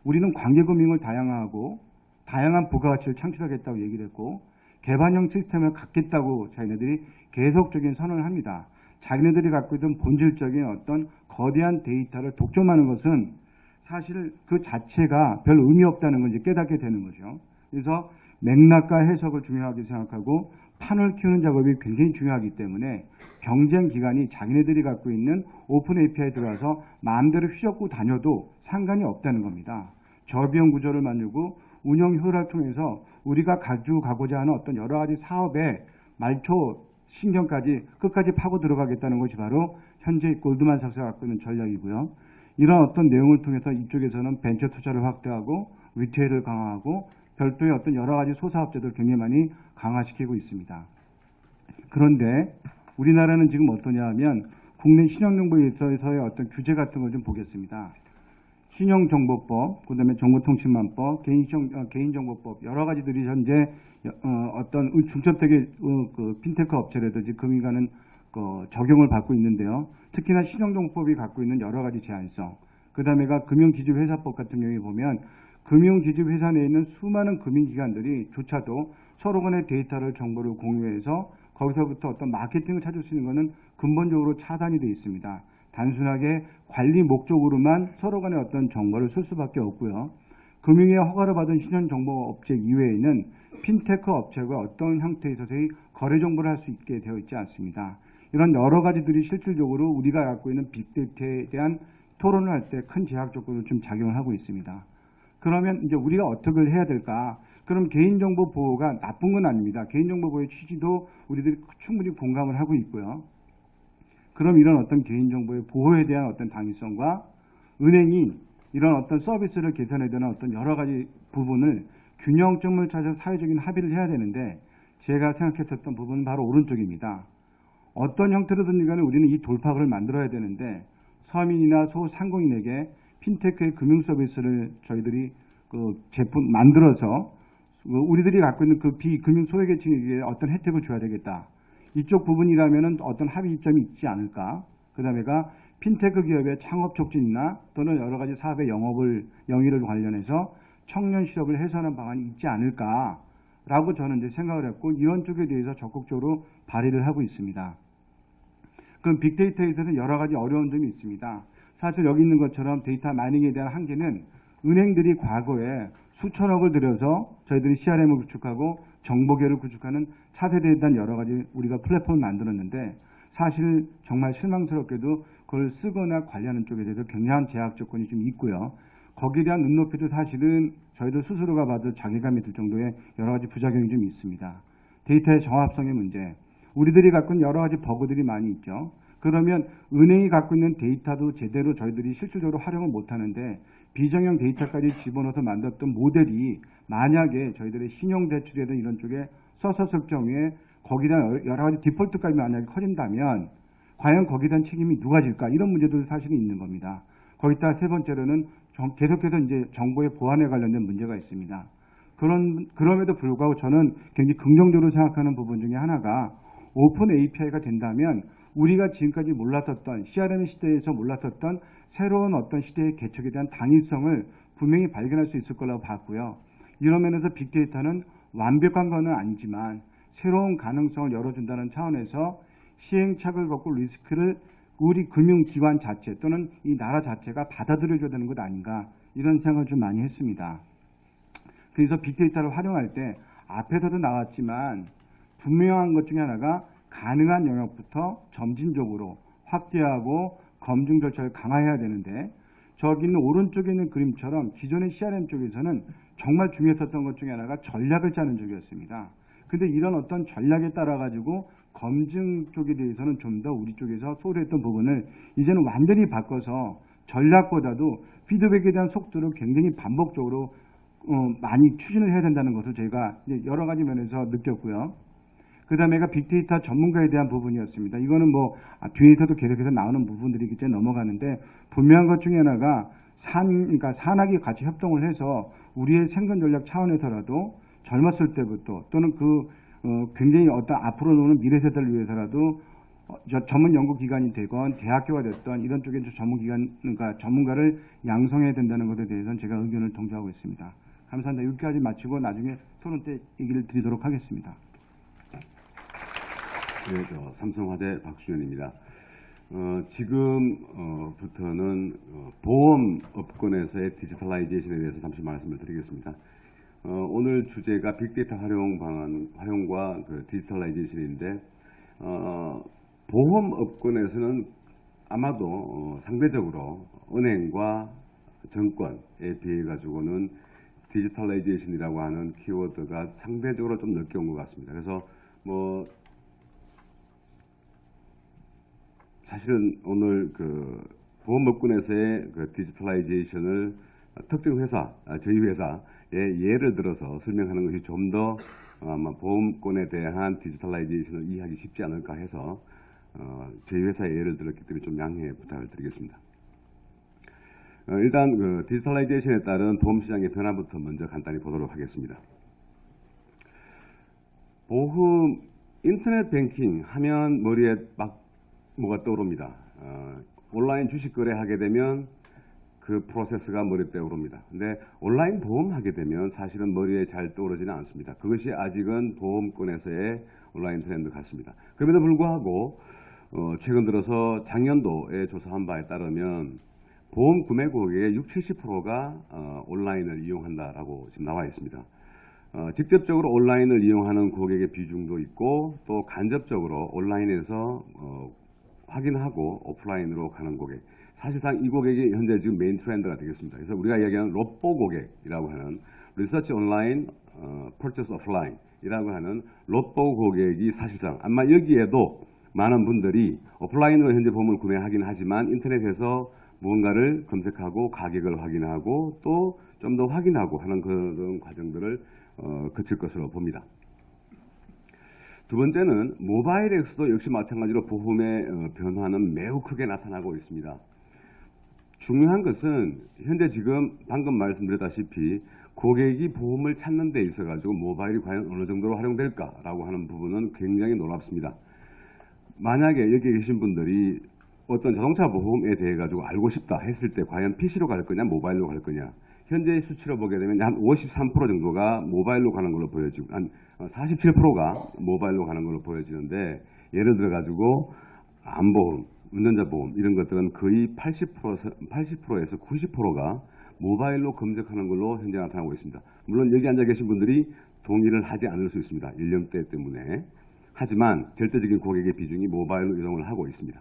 우리는 관계금융을 다양화하고 다양한 부가가치를 창출하겠다고 얘기를 했고 개방형 시스템을 갖겠다고 자기네들이 계속적인 선언을 합니다. 자기네들이 갖고 있던 본질적인 어떤 거대한 데이터를 독점하는 것은 사실 그 자체가 별 의미 없다는 걸 이제 깨닫게 되는 거죠. 그래서 맥락과 해석을 중요하게 생각하고 판을 키우는 작업이 굉장히 중요하기 때문에 경쟁 기관이 자기네들이 갖고 있는 오픈 API에 들어가서 마음대로 휘젓고 다녀도 상관이 없다는 겁니다. 저비용 구조를 만들고 운영 효율을 통해서 우리가 가지고 가고자 하는 어떤 여러 가지 사업의 말초 신경까지 끝까지 파고 들어가겠다는 것이 바로 현재 골드만삭스가 갖고 있는 전략이고요. 이런 어떤 내용을 통해서 이쪽에서는 벤처 투자를 확대하고 리테일을 강화하고 별도의 어떤 여러 가지 소사업체들 굉장히 많이 강화시키고 있습니다. 그런데 우리나라는 지금 어떠냐 하면 국내 신용정보에 있어서의 어떤 규제 같은 걸 좀 보겠습니다. 신용정보법, 그다음에 정보통신망법, 개인정보법 여러 가지들이 현재 어떤 중첩되게 그 핀테크 업체라든지 금융기관은 적용을 받고 있는데요. 특히나 신용정보법이 갖고 있는 여러 가지 제한성, 그 다음에가 금융기준회사법 같은 경우에 보면 금융기준회사 내에 있는 수많은 금융기관들이 조차도 서로 간의 데이터를 정보를 공유해서 거기서부터 어떤 마케팅을 찾을 수 있는 것은 근본적으로 차단이 되어 있습니다. 단순하게 관리 목적으로만 서로 간의 어떤 정보를 쓸 수밖에 없고요. 금융의 허가를 받은 신용정보업체 이외에는 핀테크 업체가 어떤 형태에 있어서의 거래 정보를 할 수 있게 되어 있지 않습니다. 이런 여러 가지들이 실질적으로 우리가 갖고 있는 빅데이터에 대한 토론을 할 때 큰 제약 조건으로 좀 작용을 하고 있습니다. 그러면 이제 우리가 어떻게 해야 될까? 그럼 개인정보 보호가 나쁜 건 아닙니다. 개인정보 보호의 취지도 우리들이 충분히 공감을 하고 있고요. 그럼 이런 어떤 개인정보의 보호에 대한 어떤 당위성과 은행이 이런 어떤 서비스를 개선해야 되는 어떤 여러 가지 부분을 균형점을 찾아서 사회적인 합의를 해야 되는데 제가 생각했었던 부분은 바로 오른쪽입니다. 어떤 형태로든 간에 우리는 이 돌파구를 만들어야 되는데 서민이나 소상공인에게 핀테크의 금융 서비스를 저희들이 그 제품 만들어서 우리들이 갖고 있는 그 비금융 소외계층에게 어떤 혜택을 줘야 되겠다. 이쪽 부분이라면은 어떤 합의점이 있지 않을까. 그 다음에가 핀테크 기업의 창업 촉진이나 또는 여러 가지 사업의 영위를 관련해서 청년 실업을 해소하는 방안이 있지 않을까라고 저는 이제 생각을 했고 이런 쪽에 대해서 적극적으로 발의를 하고 있습니다. 그럼 빅데이터에 있어서 여러 가지 어려운 점이 있습니다. 사실 여기 있는 것처럼 데이터 마이닝에 대한 한계는 은행들이 과거에 수천억을 들여서 저희들이 CRM을 구축하고 정보계를 구축하는 차세대에 대한 여러 가지 우리가 플랫폼을 만들었는데 사실 정말 실망스럽게도 그걸 쓰거나 관리하는 쪽에 대해서 굉장한 제약 조건이 좀 있고요. 거기에 대한 눈높이도 사실은 저희들 스스로가 봐도 자괴감이 들 정도의 여러 가지 부작용이 좀 있습니다. 데이터의 정합성의 문제, 우리들이 갖고 있는 여러 가지 버그들이 많이 있죠. 그러면 은행이 갖고 있는 데이터도 제대로 저희들이 실질적으로 활용을 못하는데 비정형 데이터까지 집어넣어서 만들었던 모델이 만약에 저희들의 신용대출이든 이런 쪽에 썼었을 경우에 거기에 대한 여러 가지 디폴트까지 만약에 커진다면 과연 거기에 대한 책임이 누가 질까? 이런 문제도 사실은 있는 겁니다. 거기다 세 번째로는 계속해서 이제 정보의 보안에 관련된 문제가 있습니다. 그럼에도 불구하고 저는 굉장히 긍정적으로 생각하는 부분 중에 하나가 오픈 API가 된다면 우리가 지금까지 몰랐었던 CRM 시대에서 몰랐었던 새로운 어떤 시대의 개척에 대한 당위성을 분명히 발견할 수 있을 거라고 봤고요. 이런 면에서 빅데이터는 완벽한 건 아니지만 새로운 가능성을 열어준다는 차원에서 시행착오를 겪고 리스크를 우리 금융기관 자체 또는 이 나라 자체가 받아들여줘야 되는 것 아닌가 이런 생각을 좀 많이 했습니다. 그래서 빅데이터를 활용할 때 앞에서도 나왔지만 분명한 것 중에 하나가 가능한 영역부터 점진적으로 확대하고 검증 절차를 강화해야 되는데 저기 있는 오른쪽에 있는 그림처럼 기존의 CRM 쪽에서는 정말 중요했었던 것 중에 하나가 전략을 짜는 쪽이었습니다. 근데 이런 어떤 전략에 따라 가지고 검증 쪽에 대해서는 좀 더 우리 쪽에서 소홀했던 부분을 이제는 완전히 바꿔서 전략보다도 피드백에 대한 속도를 굉장히 반복적으로 많이 추진을 해야 된다는 것을 저희가 여러 가지 면에서 느꼈고요. 그 다음에가 빅데이터 전문가에 대한 부분이었습니다. 이거는 뭐 뒤에서도 계속해서 나오는 부분들이 이제 넘어가는데 분명한 것 중에 하나가 그러니까 산학이 같이 협동을 해서 우리의 생존 전략 차원에서라도 젊었을 때부터 또는 굉장히 어떤 앞으로 오는 미래 세대를 위해서라도 전문 연구기관이 되건 대학교가 됐던 이런 쪽에 그러니까 전문가를 양성해야 된다는 것에 대해서는 제가 의견을 동조하고 있습니다. 감사합니다. 여기까지 마치고 나중에 토론 때 얘기를 드리도록 하겠습니다. 네, 삼성화재 박수현입니다. 지금부터는 보험업권에서의 디지털라이제이션에 대해서 잠시 말씀을 드리겠습니다. 오늘 주제가 빅데이터 활용과 그 디지털라이제이션인데 보험업권에서는 아마도 상대적으로 은행과 정권에 비해 가지고는 디지털라이제이션이라고 하는 키워드가 상대적으로 좀 늦게 온 것 같습니다. 그래서 뭐 사실은 오늘 그 보험업권에서의 그 디지털라이제이션을 특정 회사, 저희 회사의 예를 들어서 설명하는 것이 좀 더 아마 보험권에 대한 디지털라이제이션을 이해하기 쉽지 않을까 해서 저희 회사의 예를 들었기 때문에 좀 양해 부탁을 드리겠습니다. 일단 그 디지털라이제이션에 따른 보험시장의 변화부터 먼저 간단히 보도록 하겠습니다. 보험 인터넷 뱅킹 하면 머리에 막 뭐가 떠오릅니다. 온라인 주식 거래하게 되면 그 프로세스가 머리에 떠오릅니다. 근데 온라인 보험 하게 되면 사실은 머리에 잘 떠오르지는 않습니다. 그것이 아직은 보험권에서의 온라인 트렌드 같습니다. 그럼에도 불구하고 최근 들어서 작년도에 조사한 바에 따르면 보험 구매 고객의 60-70%가 온라인을 이용한다라고 지금 나와 있습니다. 직접적으로 온라인을 이용하는 고객의 비중도 있고 또 간접적으로 온라인에서 확인하고 오프라인으로 가는 고객, 사실상 이 고객이 현재 지금 메인 트렌드가 되겠습니다. 그래서 우리가 이야기하는 로또 고객이라고 하는 리서치 온라인, 퍼체스 오프라인이라고 하는 로또 고객이 사실상 아마 여기에도 많은 분들이 오프라인으로 현재 보험을 구매하긴 하지만 인터넷에서 무언가를 검색하고 가격을 확인하고 또 좀 더 확인하고 하는 그런 과정들을 거칠 것으로 봅니다. 두 번째는 모바일에서도 역시 마찬가지로 보험의 변화는 매우 크게 나타나고 있습니다. 중요한 것은 현재 지금 방금 말씀드렸다시피 고객이 보험을 찾는 데 있어 가지고 모바일이 과연 어느 정도로 활용될까라고 하는 부분은 굉장히 놀랍습니다. 만약에 여기 계신 분들이 어떤 자동차 보험에 대해 가지고 알고 싶다 했을 때 과연 PC로 갈 거냐 모바일로 갈 거냐, 현재 수치로 보게 되면 한 53% 정도가 모바일로 가는 걸로 보여지고 한 47%가 모바일로 가는 걸로 보여지는데, 예를 들어 가지고 안보험, 운전자 보험 이런 것들은 거의 80%에서 90%가 모바일로 검색하는 걸로 현재 나타나고 있습니다. 물론 여기 앉아 계신 분들이 동의를 하지 않을 수 있습니다. 연령대 때문에. 하지만 절대적인 고객의 비중이 모바일로 이동을 하고 있습니다.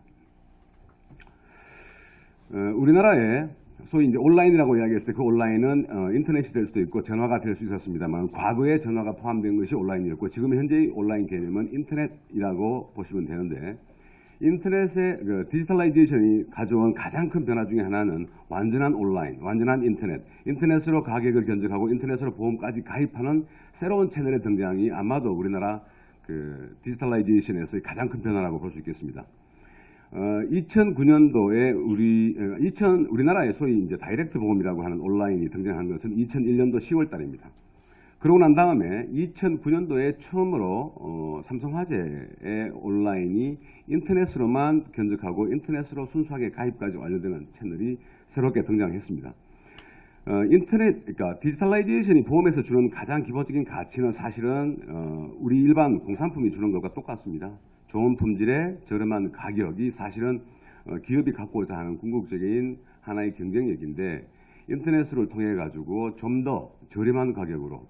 우리나라에 소위 이제 온라인이라고 이야기했을 때 그 온라인은 인터넷이 될 수도 있고 전화가 될 수 있었습니다만, 과거에 전화가 포함된 것이 온라인이었고 지금 현재의 온라인 개념은 인터넷이라고 보시면 되는데, 인터넷의 디지털라이제이션이 가져온 가장 큰 변화 중에 하나는 완전한 온라인, 완전한 인터넷으로 가격을 견적하고 인터넷으로 보험까지 가입하는 새로운 채널의 등장이 아마도 우리나라 디지털라이제이션에서의 가장 큰 변화라고 볼 수 있겠습니다. 2009년도에 우리나라에 소위 이제 다이렉트 보험이라고 하는 온라인이 등장한 것은 2001년도 10월 달입니다. 그러고 난 다음에 2009년도에 처음으로 삼성화재의 온라인이 인터넷으로만 견적하고 인터넷으로 순수하게 가입까지 완료되는 채널이 새롭게 등장했습니다. 그러니까 디지털라이제이션이 보험에서 주는 가장 기본적인 가치는 사실은 우리 일반 공산품이 주는 것과 똑같습니다. 좋은 품질의 저렴한 가격이 사실은 기업이 갖고자 하는 궁극적인 하나의 경쟁력인데, 인터넷을 통해 가지고 좀 더 저렴한 가격으로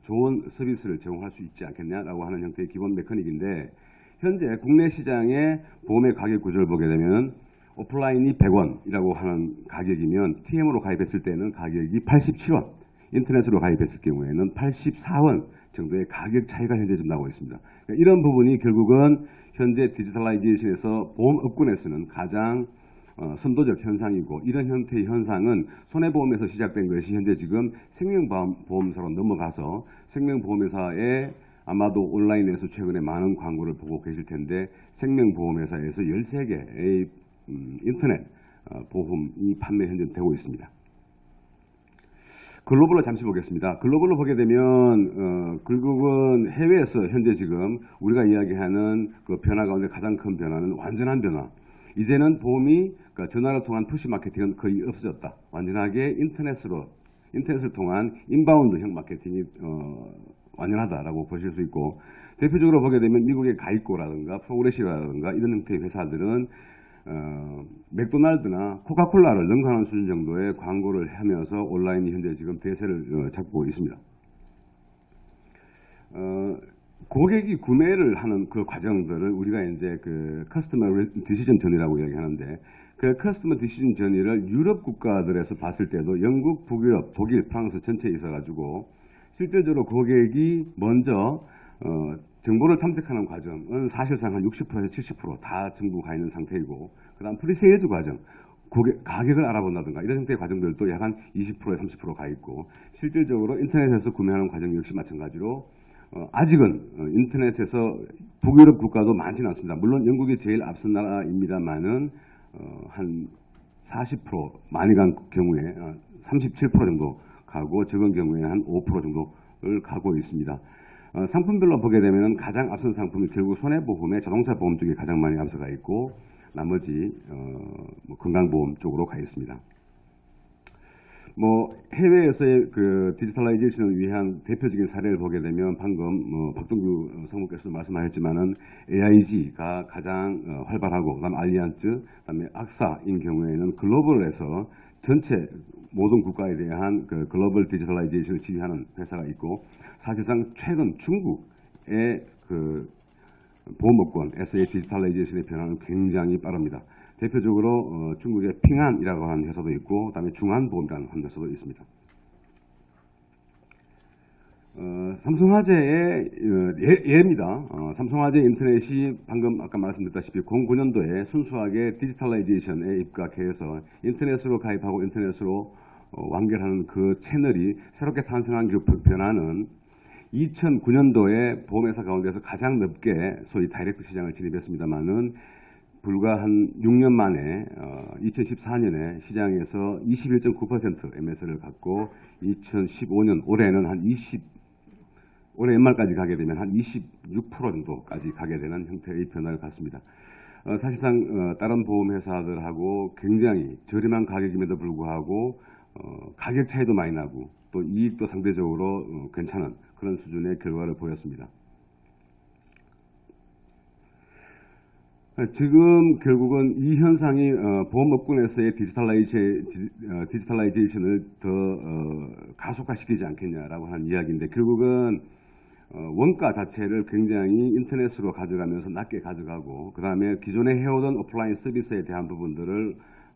좋은 서비스를 제공할 수 있지 않겠냐라고 하는 형태의 기본 메커닉인데, 현재 국내 시장의 보험의 가격 구조를 보게 되면 오프라인이 100원이라고 하는 가격이면 TM으로 가입했을 때는 가격이 87원, 인터넷으로 가입했을 경우에는 84원 정도의 가격 차이가 현재 좀 나고 있습니다. 그러니까 이런 부분이 결국은 현재 디지털라이제이션에서 보험업군에서는 가장 선도적 현상이고, 이런 형태의 현상은 손해보험에서 시작된 것이 현재 지금 생명보험사로 넘어가서 생명보험회사에 아마도 온라인에서 최근에 많은 광고를 보고 계실 텐데, 생명보험회사에서 13개의 인터넷 보험이 판매 현재 되고 있습니다. 글로벌로 잠시 보겠습니다. 글로벌로 보게 되면 결국은 해외에서 현재 지금 우리가 이야기하는 그 변화 가운데 가장 큰 변화는 완전한 변화. 이제는 보험이 그러니까 전화를 통한 푸시 마케팅은 거의 없어졌다. 완전하게 인터넷을 통한 인바운드형 마케팅이 완전하다라고 보실 수 있고, 대표적으로 보게 되면 미국의 가이코라든가 프로그레시브라든가 이런 형태의 회사들은 맥도날드나 코카콜라를 능가하는 수준 정도의 광고를 하면서 온라인이 현재 지금 대세를 잡고 있습니다. 고객이 구매를 하는 그 과정들을 우리가 이제 그 커스터머 디시전 저니라고 이야기하는데, 그 커스터머 디시전 저니를 유럽 국가들에서 봤을 때도 영국, 북유럽, 독일, 프랑스 전체에 있어가지고 실질적으로 고객이 먼저 정보를 탐색하는 과정은 사실상 한 60%에서 70% 다 정보가 있는 상태이고, 그 다음 프리세일즈 과정, 가격을 알아본다든가 이런 형태의 과정들도 약 한 20%에 30%가 있고, 실질적으로 인터넷에서 구매하는 과정 역시 마찬가지로 아직은 인터넷에서 북유럽 국가도 많지는 않습니다. 물론 영국이 제일 앞선 나라입니다만은 한 40% 많이 간 경우에 37% 정도 가고, 적은 경우에 한 5% 정도를 가고 있습니다. 상품별로 보게 되면 가장 앞선 상품이 결국 손해보험의 자동차 보험 쪽에 가장 많이 앞서가 있고, 나머지 뭐 건강보험 쪽으로 가 있습니다. 뭐 해외에서의 그 디지털라이제이션을 위한 대표적인 사례를 보게 되면 방금 박동규 성무께서도 말씀하셨지만은 AIG가 가장 활발하고 그다음 알리안스, 그다음에 악사인 경우에는 글로벌에서 전체 모든 국가에 대한 그 글로벌 디지털라이제이션을 지휘하는 회사가 있고 사실상 최근 중국의 그 보험업권 SA 디지털라이제이션의 변화는 굉장히 빠릅니다. 대표적으로 중국의 핑안이라고 하는 회사도 있고 그다음에 중안보험이라는 한 회사도 있습니다. 삼성화재의 예입니다. 삼성화재 인터넷이 방금 아까 말씀드렸다시피 09년도에 순수하게 디지털라이제이션에 입각해서 인터넷으로 가입하고 인터넷으로 완결하는 그 채널이 새롭게 탄생한 그 변화는 2009년도에 보험회사 가운데서 가장 넓게 소위 다이렉트 시장을 진입했습니다만은 불과 한 6년 만에 2014년에 시장에서 21.9% MS를 갖고 2015년 올해는 올해 연말까지 가게 되면 한 26% 정도까지 가게 되는 형태의 변화를 갖습니다. 사실상 다른 보험회사들하고 굉장히 저렴한 가격임에도 불구하고 가격 차이도 많이 나고 또 이익도 상대적으로 괜찮은 그런 수준의 결과를 보였습니다. 지금 결국은 이 현상이 보험업군에서의 디지털라이제이션을 더 가속화시키지 않겠냐라고 하는 이야기인데 결국은 원가 자체를 굉장히 인터넷으로 가져가면서 낮게 가져가고 그 다음에 기존에 해오던 오프라인 서비스에 대한 부분들을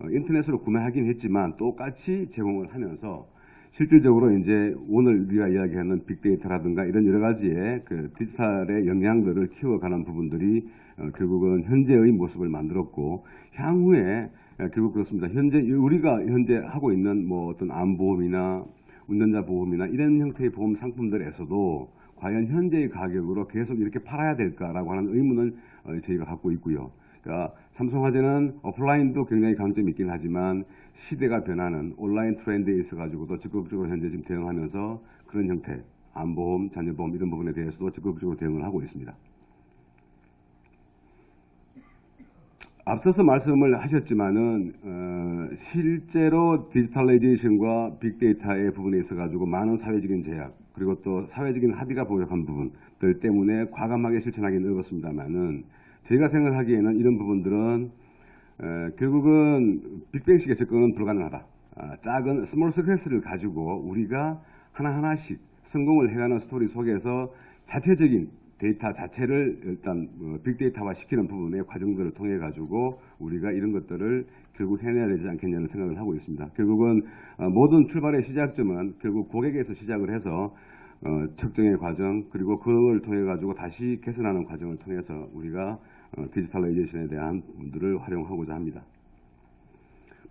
인터넷으로 구매하긴 했지만 똑같이 제공을 하면서 실질적으로 이제 오늘 우리가 이야기하는 빅데이터라든가 이런 여러 가지의 그 디지털의 영향들을 키워가는 부분들이 결국은 현재의 모습을 만들었고 향후에 결국 그렇습니다. 우리가 현재 하고 있는 뭐 어떤 암보험이나 운전자 보험이나 이런 형태의 보험 상품들에서도 과연 현재의 가격으로 계속 이렇게 팔아야 될까라고 하는 의문을 저희가 갖고 있고요. 그러니까 삼성화재는 오프라인도 굉장히 강점이 있긴 하지만 시대가 변하는 온라인 트렌드에 있어가지고도 적극적으로 현재 지금 대응하면서 그런 형태, 암보험, 자녀보험 이런 부분에 대해서도 적극적으로 대응을 하고 있습니다. 앞서서 말씀을 하셨지만은 실제로 디지털라이제이션과 빅데이터의 부분에 있어가지고 많은 사회적인 제약 그리고 또 사회적인 합의가 부족한 부분들 때문에 과감하게 실천하기는 어렵습니다만은 저희가 생각하기에는 이런 부분들은 결국은 빅뱅식의 접근은 불가능하다. 작은 스몰 서클스를 가지고 우리가 하나하나씩 성공을 해가는 스토리 속에서 자체적인 데이터 자체를 일단 빅데이터화 시키는 부분의 과정들을 통해 가지고 우리가 이런 것들을 결국 해내야 되지 않겠냐는 생각을 하고 있습니다. 결국은 모든 출발의 시작점은 결국 고객에서 시작을 해서 측정의 과정 그리고 그걸 통해 가지고 다시 개선하는 과정을 통해서 우리가 디지털라이제이션에 대한 부분들을 활용하고자 합니다.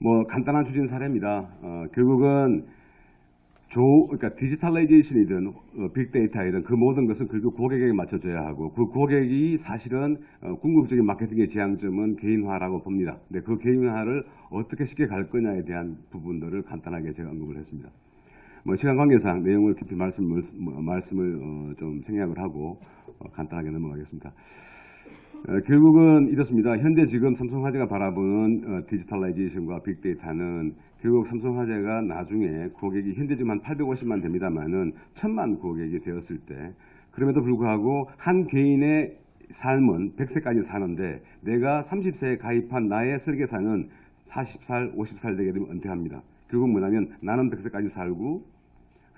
뭐 간단한 추진 사례입니다. 결국은 그러니까 디지털라이제이션이든 빅데이터이든 그 모든 것은 결국 고객에게 맞춰줘야 하고 그 고객이 사실은 궁극적인 마케팅의 지향점은 개인화라고 봅니다. 근데 그 개인화를 어떻게 쉽게 갈 거냐에 대한 부분들을 간단하게 제가 언급을 했습니다. 뭐 시간 관계상 내용을 깊이 말씀을 좀 생략을 하고 간단하게 넘어가겠습니다. 결국은 이렇습니다. 현재 지금 삼성화재가 바라보는 디지털라이제이션과 빅데이터는 결국 삼성화재가 나중에 고객이 현재 지금 한 850만 됩니다만은 1000만 고객이 되었을 때 그럼에도 불구하고 한 개인의 삶은 100세까지 사는데 내가 30세에 가입한 나의 설계사는 40살, 50살 되게 되면 은퇴합니다. 결국 뭐냐면 나는 100세까지 살고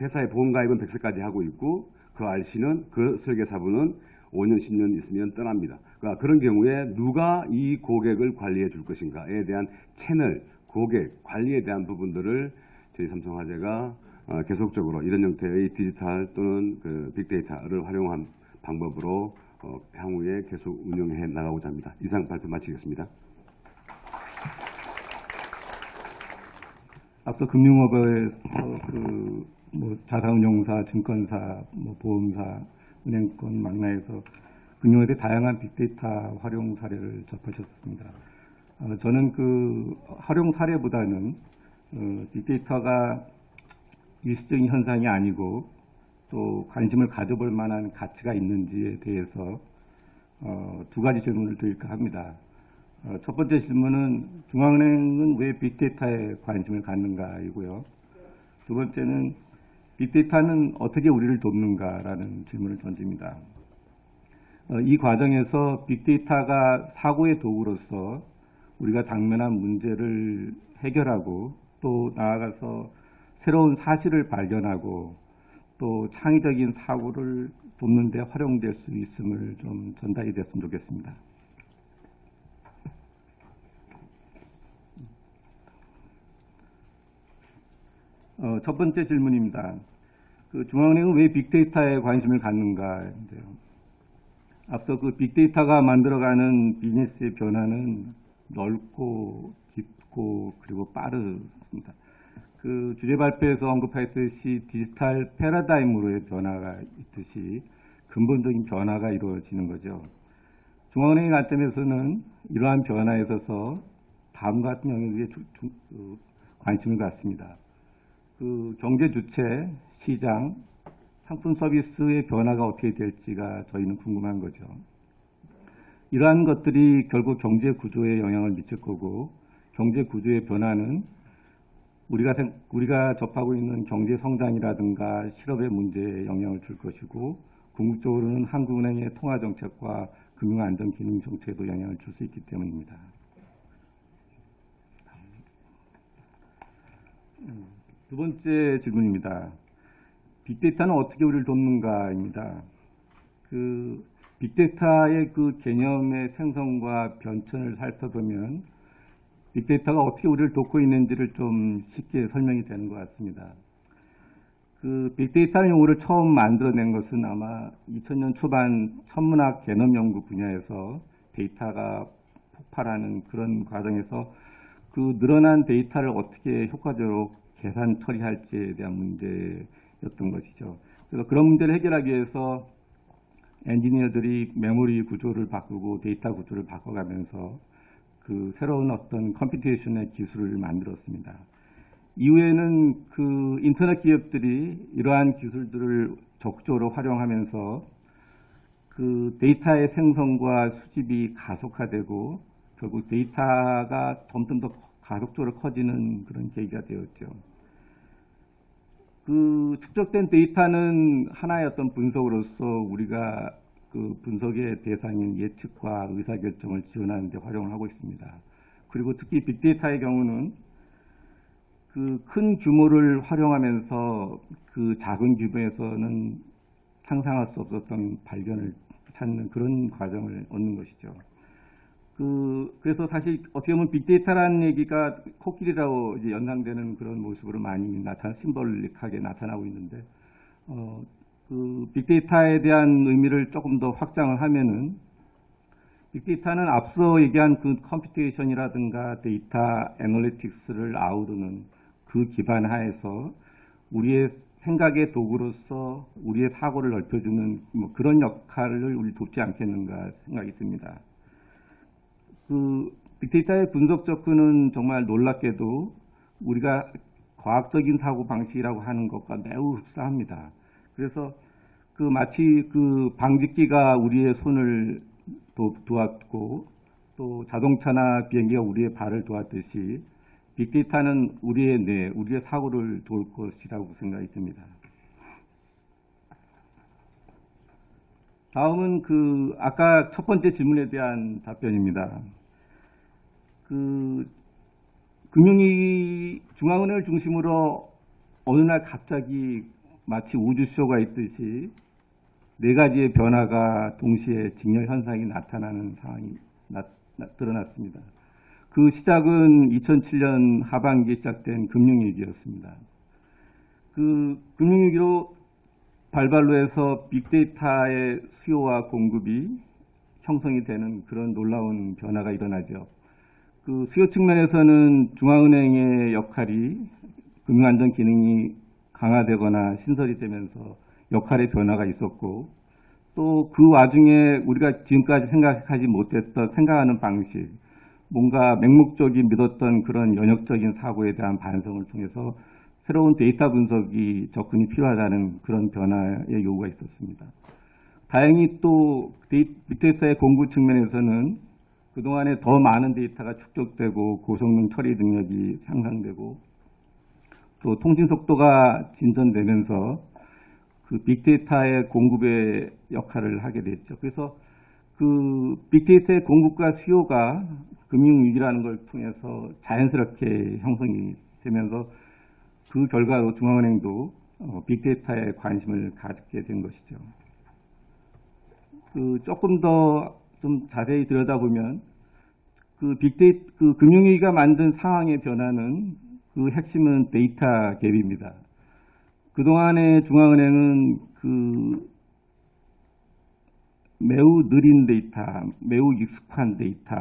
회사의 보험 가입은 100세까지 하고 있고 그 RC는 그 설계사분은 5년, 10년 있으면 떠납니다. 그러니까 그런 경우에 누가 이 고객을 관리해 줄 것인가에 대한 채널, 고객, 관리에 대한 부분들을 저희 삼성화재가 계속적으로 이런 형태의 디지털 또는 그 빅데이터를 활용한 방법으로 향후에 계속 운영해 나가고자 합니다. 이상 발표 마치겠습니다. 앞서 금융업에서 뭐 자산운용사, 증권사, 뭐 보험사, 은행권 망라에서 금융업의 다양한 빅데이터 활용 사례를 접하셨습니다. 저는 그 활용 사례보다는 빅데이터가 일시적인 현상이 아니고 또 관심을 가져볼 만한 가치가 있는지에 대해서 두 가지 질문을 드릴까 합니다. 첫 번째 질문은 중앙은행은 왜 빅데이터에 관심을 갖는가이고요. 두 번째는 빅데이터는 어떻게 우리를 돕는가라는 질문을 던집니다. 이 과정에서 빅데이터가 사고의 도구로서 우리가 당면한 문제를 해결하고 또 나아가서 새로운 사실을 발견하고 또 창의적인 사고를 돕는 데 활용될 수 있음을 좀 전달이 됐으면 좋겠습니다. 첫 번째 질문입니다. 중앙은행은 왜 빅데이터에 관심을 갖는가인데요. 앞서 빅데이터가 만들어가는 비즈니스의 변화는 넓고 깊고 그리고 빠르습니다. 주제 발표에서 언급했듯이 디지털 패러다임으로의 변화가 있듯이 근본적인 변화가 이루어지는 거죠. 중앙은행의 관점에서는 이러한 변화에 있어서 다음과 같은 영역에 관심을 갖습니다. 경제 주체, 시장, 상품 서비스의 변화가 어떻게 될지가 저희는 궁금한 거죠. 이러한 것들이 결국 경제 구조에 영향을 미칠 거고 경제 구조의 변화는 우리가 접하고 있는 경제 성장이라든가 실업의 문제에 영향을 줄 것이고 궁극적으로는 한국은행의 통화 정책과 금융 안정 기능 정책에도 영향을 줄 수 있기 때문입니다. 두 번째 질문입니다. 빅데이터는 어떻게 우리를 돕는가입니다. 빅데이터의 개념의 생성과 변천을 살펴보면 빅데이터가 어떻게 우리를 돕고 있는지를 좀 쉽게 설명이 되는 것 같습니다. 빅데이터 용어를 처음 만들어낸 것은 아마 2000년 초반 천문학 개념 연구 분야에서 데이터가 폭발하는 그런 과정에서 늘어난 데이터를 어떻게 효과적으로 계산 처리할지에 대한 문제였던 것이죠. 그래서 그런 문제를 해결하기 위해서 엔지니어들이 메모리 구조를 바꾸고 데이터 구조를 바꿔가면서 새로운 어떤 컴퓨테이션의 기술을 만들었습니다. 이후에는 인터넷 기업들이 이러한 기술들을 적극적으로 활용하면서 데이터의 생성과 수집이 가속화되고 결국 데이터가 점점 더 가속적으로 커지는 그런 계기가 되었죠. 축적된 데이터는 하나의 어떤 분석으로서 우리가 분석의 대상인 예측과 의사결정을 지원하는 데 활용을 하고 있습니다. 그리고 특히 빅데이터의 경우는 큰 규모를 활용하면서 작은 규모에서는 상상할 수 없었던 발견을 찾는 그런 과정을 얻는 것이죠. 그래서 사실 어떻게 보면 빅데이터라는 얘기가 코끼리라고 이제 연상되는 그런 모습으로 많이 심볼릭하게 나타나고 있는데, 빅데이터에 대한 의미를 조금 더 확장을 하면은, 빅데이터는 앞서 얘기한 컴퓨테이션이라든가 데이터 애널리틱스를 아우르는 기반 하에서 우리의 생각의 도구로서 우리의 사고를 넓혀주는 그런 역할을 우리 돕지 않겠는가 생각이 듭니다. 빅데이터의 분석 접근은 정말 놀랍게도 우리가 과학적인 사고 방식이라고 하는 것과 매우 흡사합니다. 그래서 마치 방직기가 우리의 손을 도왔고 또 자동차나 비행기가 우리의 발을 도왔듯이 빅데이터는 우리의 뇌, 우리의 사고를 도울 것이라고 생각이 듭니다. 다음은 아까 첫 번째 질문에 대한 답변입니다. 중앙은행을 중심으로 어느 날 갑자기 마치 우주쇼가 있듯이 네 가지의 변화가 동시에 직렬 현상이 나타나는 상황이 드러났습니다. 시작은 2007년 하반기에 시작된 금융위기였습니다. 금융위기로 발발로 해서 빅데이터의 수요와 공급이 형성이 되는 그런 놀라운 변화가 일어나죠. 수요 측면에서는 중앙은행의 역할이 금융안정 기능이 강화되거나 신설이 되면서 역할의 변화가 있었고, 또 와중에 우리가 지금까지 생각하는 방식, 뭔가 맹목적인 믿었던 그런 연역적인 사고에 대한 반성을 통해서 새로운 데이터 분석이 접근이 필요하다는 그런 변화의 요구가 있었습니다. 다행히 또 빅데이터의 공급 측면에서는 그동안에 더 많은 데이터가 축적되고 고성능 처리 능력이 향상되고 또 통신 속도가 진전되면서 그 빅데이터의 공급의 역할을 하게 됐죠. 그래서 그 빅데이터의 공급과 수요가 금융위기라는 걸 통해서 자연스럽게 형성이 되면서 그 결과로 중앙은행도 빅데이터에 관심을 갖게 된 것이죠. 그 조금 더 좀 자세히 들여다보면 그 금융위기가 만든 상황의 변화는 그 핵심은 데이터 갭입니다. 그동안의 중앙은행은 그 매우 느린 데이터, 매우 익숙한 데이터,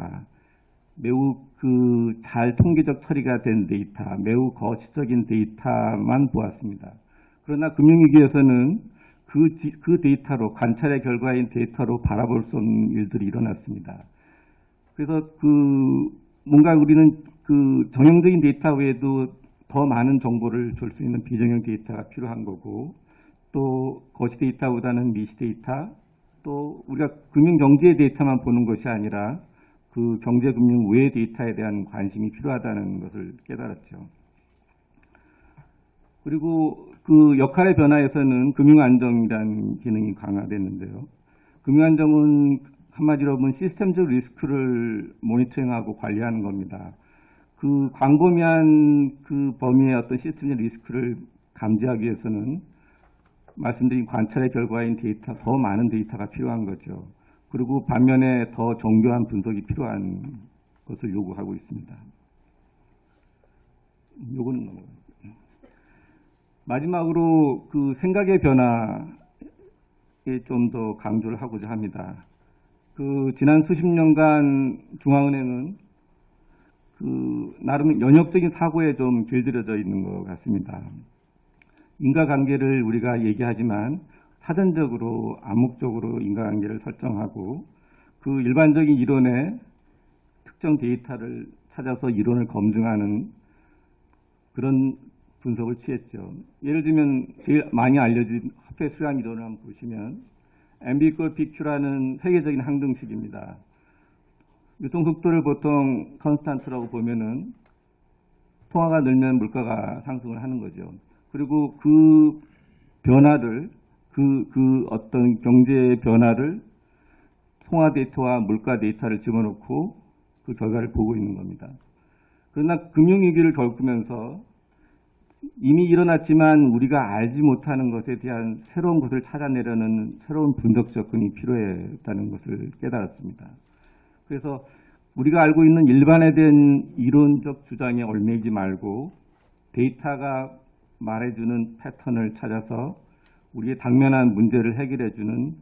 매우 그 잘 통계적 처리가 된 데이터, 매우 거시적인 데이터만 보았습니다. 그러나 금융위기에서는 그 데이터로, 관찰의 결과인 데이터로 바라볼 수 없는 일들이 일어났습니다. 그래서 뭔가 우리는 그 정형적인 데이터 외에도 더 많은 정보를 줄 수 있는 비정형 데이터가 필요한 거고, 또 거시 데이터보다는 미시 데이터, 또 우리가 금융 경제 데이터만 보는 것이 아니라 그 경제 금융 외의 데이터에 대한 관심이 필요하다는 것을 깨달았죠. 그리고 그 역할의 변화에서는 금융안정이라는 기능이 강화됐는데요. 금융안정은 한마디로 보면 시스템적 리스크를 모니터링하고 관리하는 겁니다. 그 광범위한 그 범위의 어떤 시스템적 리스크를 감지하기 위해서는 말씀드린 관찰의 결과인 데이터, 더 많은 데이터가 필요한 거죠. 그리고 반면에 더 정교한 분석이 필요한 것을 요구하고 있습니다. 요거는 넘어가요. 마지막으로 그 생각의 변화에 좀 더 강조를 하고자 합니다. 그 지난 수십 년간 중앙은행은 그 나름 연역적인 사고에 좀 길들여져 있는 것 같습니다. 인과관계를 우리가 얘기하지만 사전적으로 암묵적으로 인과관계를 설정하고 그 일반적인 이론에 특정 데이터를 찾아서 이론을 검증하는 그런 분석을 취했죠. 예를 들면 제일 많이 알려진 화폐 수량 이론을 한번 보시면 MB= PQ라는 세계적인 항등식입니다. 유통속도를 보통 컨스탄트라고 보면은 통화가 늘면 물가가 상승을 하는 거죠. 그리고 그 변화를 그 어떤 경제의 변화를 통화 데이터와 물가 데이터를 집어넣고 그 결과를 보고 있는 겁니다. 그러나 금융위기를 겪으면서 이미 일어났지만 우리가 알지 못하는 것에 대한 새로운 것을 찾아내려는 새로운 분석 접근이 필요했다는 것을 깨달았습니다. 그래서 우리가 알고 있는 일반화된 이론적 주장에 얽매이지 말고 데이터가 말해주는 패턴을 찾아서 우리의 당면한 문제를 해결해주는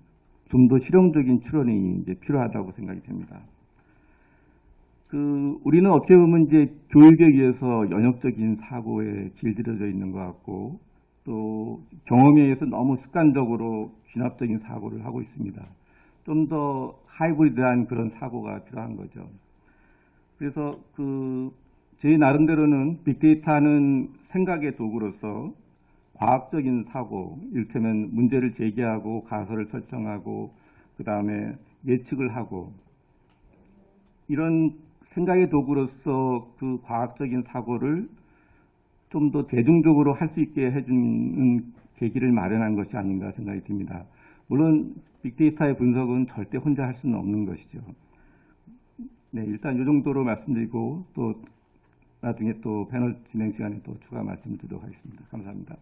좀 더 실용적인 추론이 이제 필요하다고 생각이 됩니다. 우리는 어떻게 보면 이제 교육에 의해서 연역적인 사고에 길들여져 있는 것 같고 또 경험에 의해서 너무 습관적으로 귀납적인 사고를 하고 있습니다. 좀 더 하이브리드한 그런 사고가 필요한 거죠. 그래서 제 나름대로는 빅데이터는 생각의 도구로서 과학적인 사고, 이를테면 문제를 제기하고 가설을 설정하고 그 다음에 예측을 하고 이런 생각의 도구로서 그 과학적인 사고를 좀 더 대중적으로 할 수 있게 해주는 계기를 마련한 것이 아닌가 생각이 듭니다. 물론 빅데이터의 분석은 절대 혼자 할 수는 없는 것이죠. 네, 일단 이 정도로 말씀드리고 또 나중에 또 패널 진행 시간에 또 추가 말씀드리도록 하겠습니다. 감사합니다.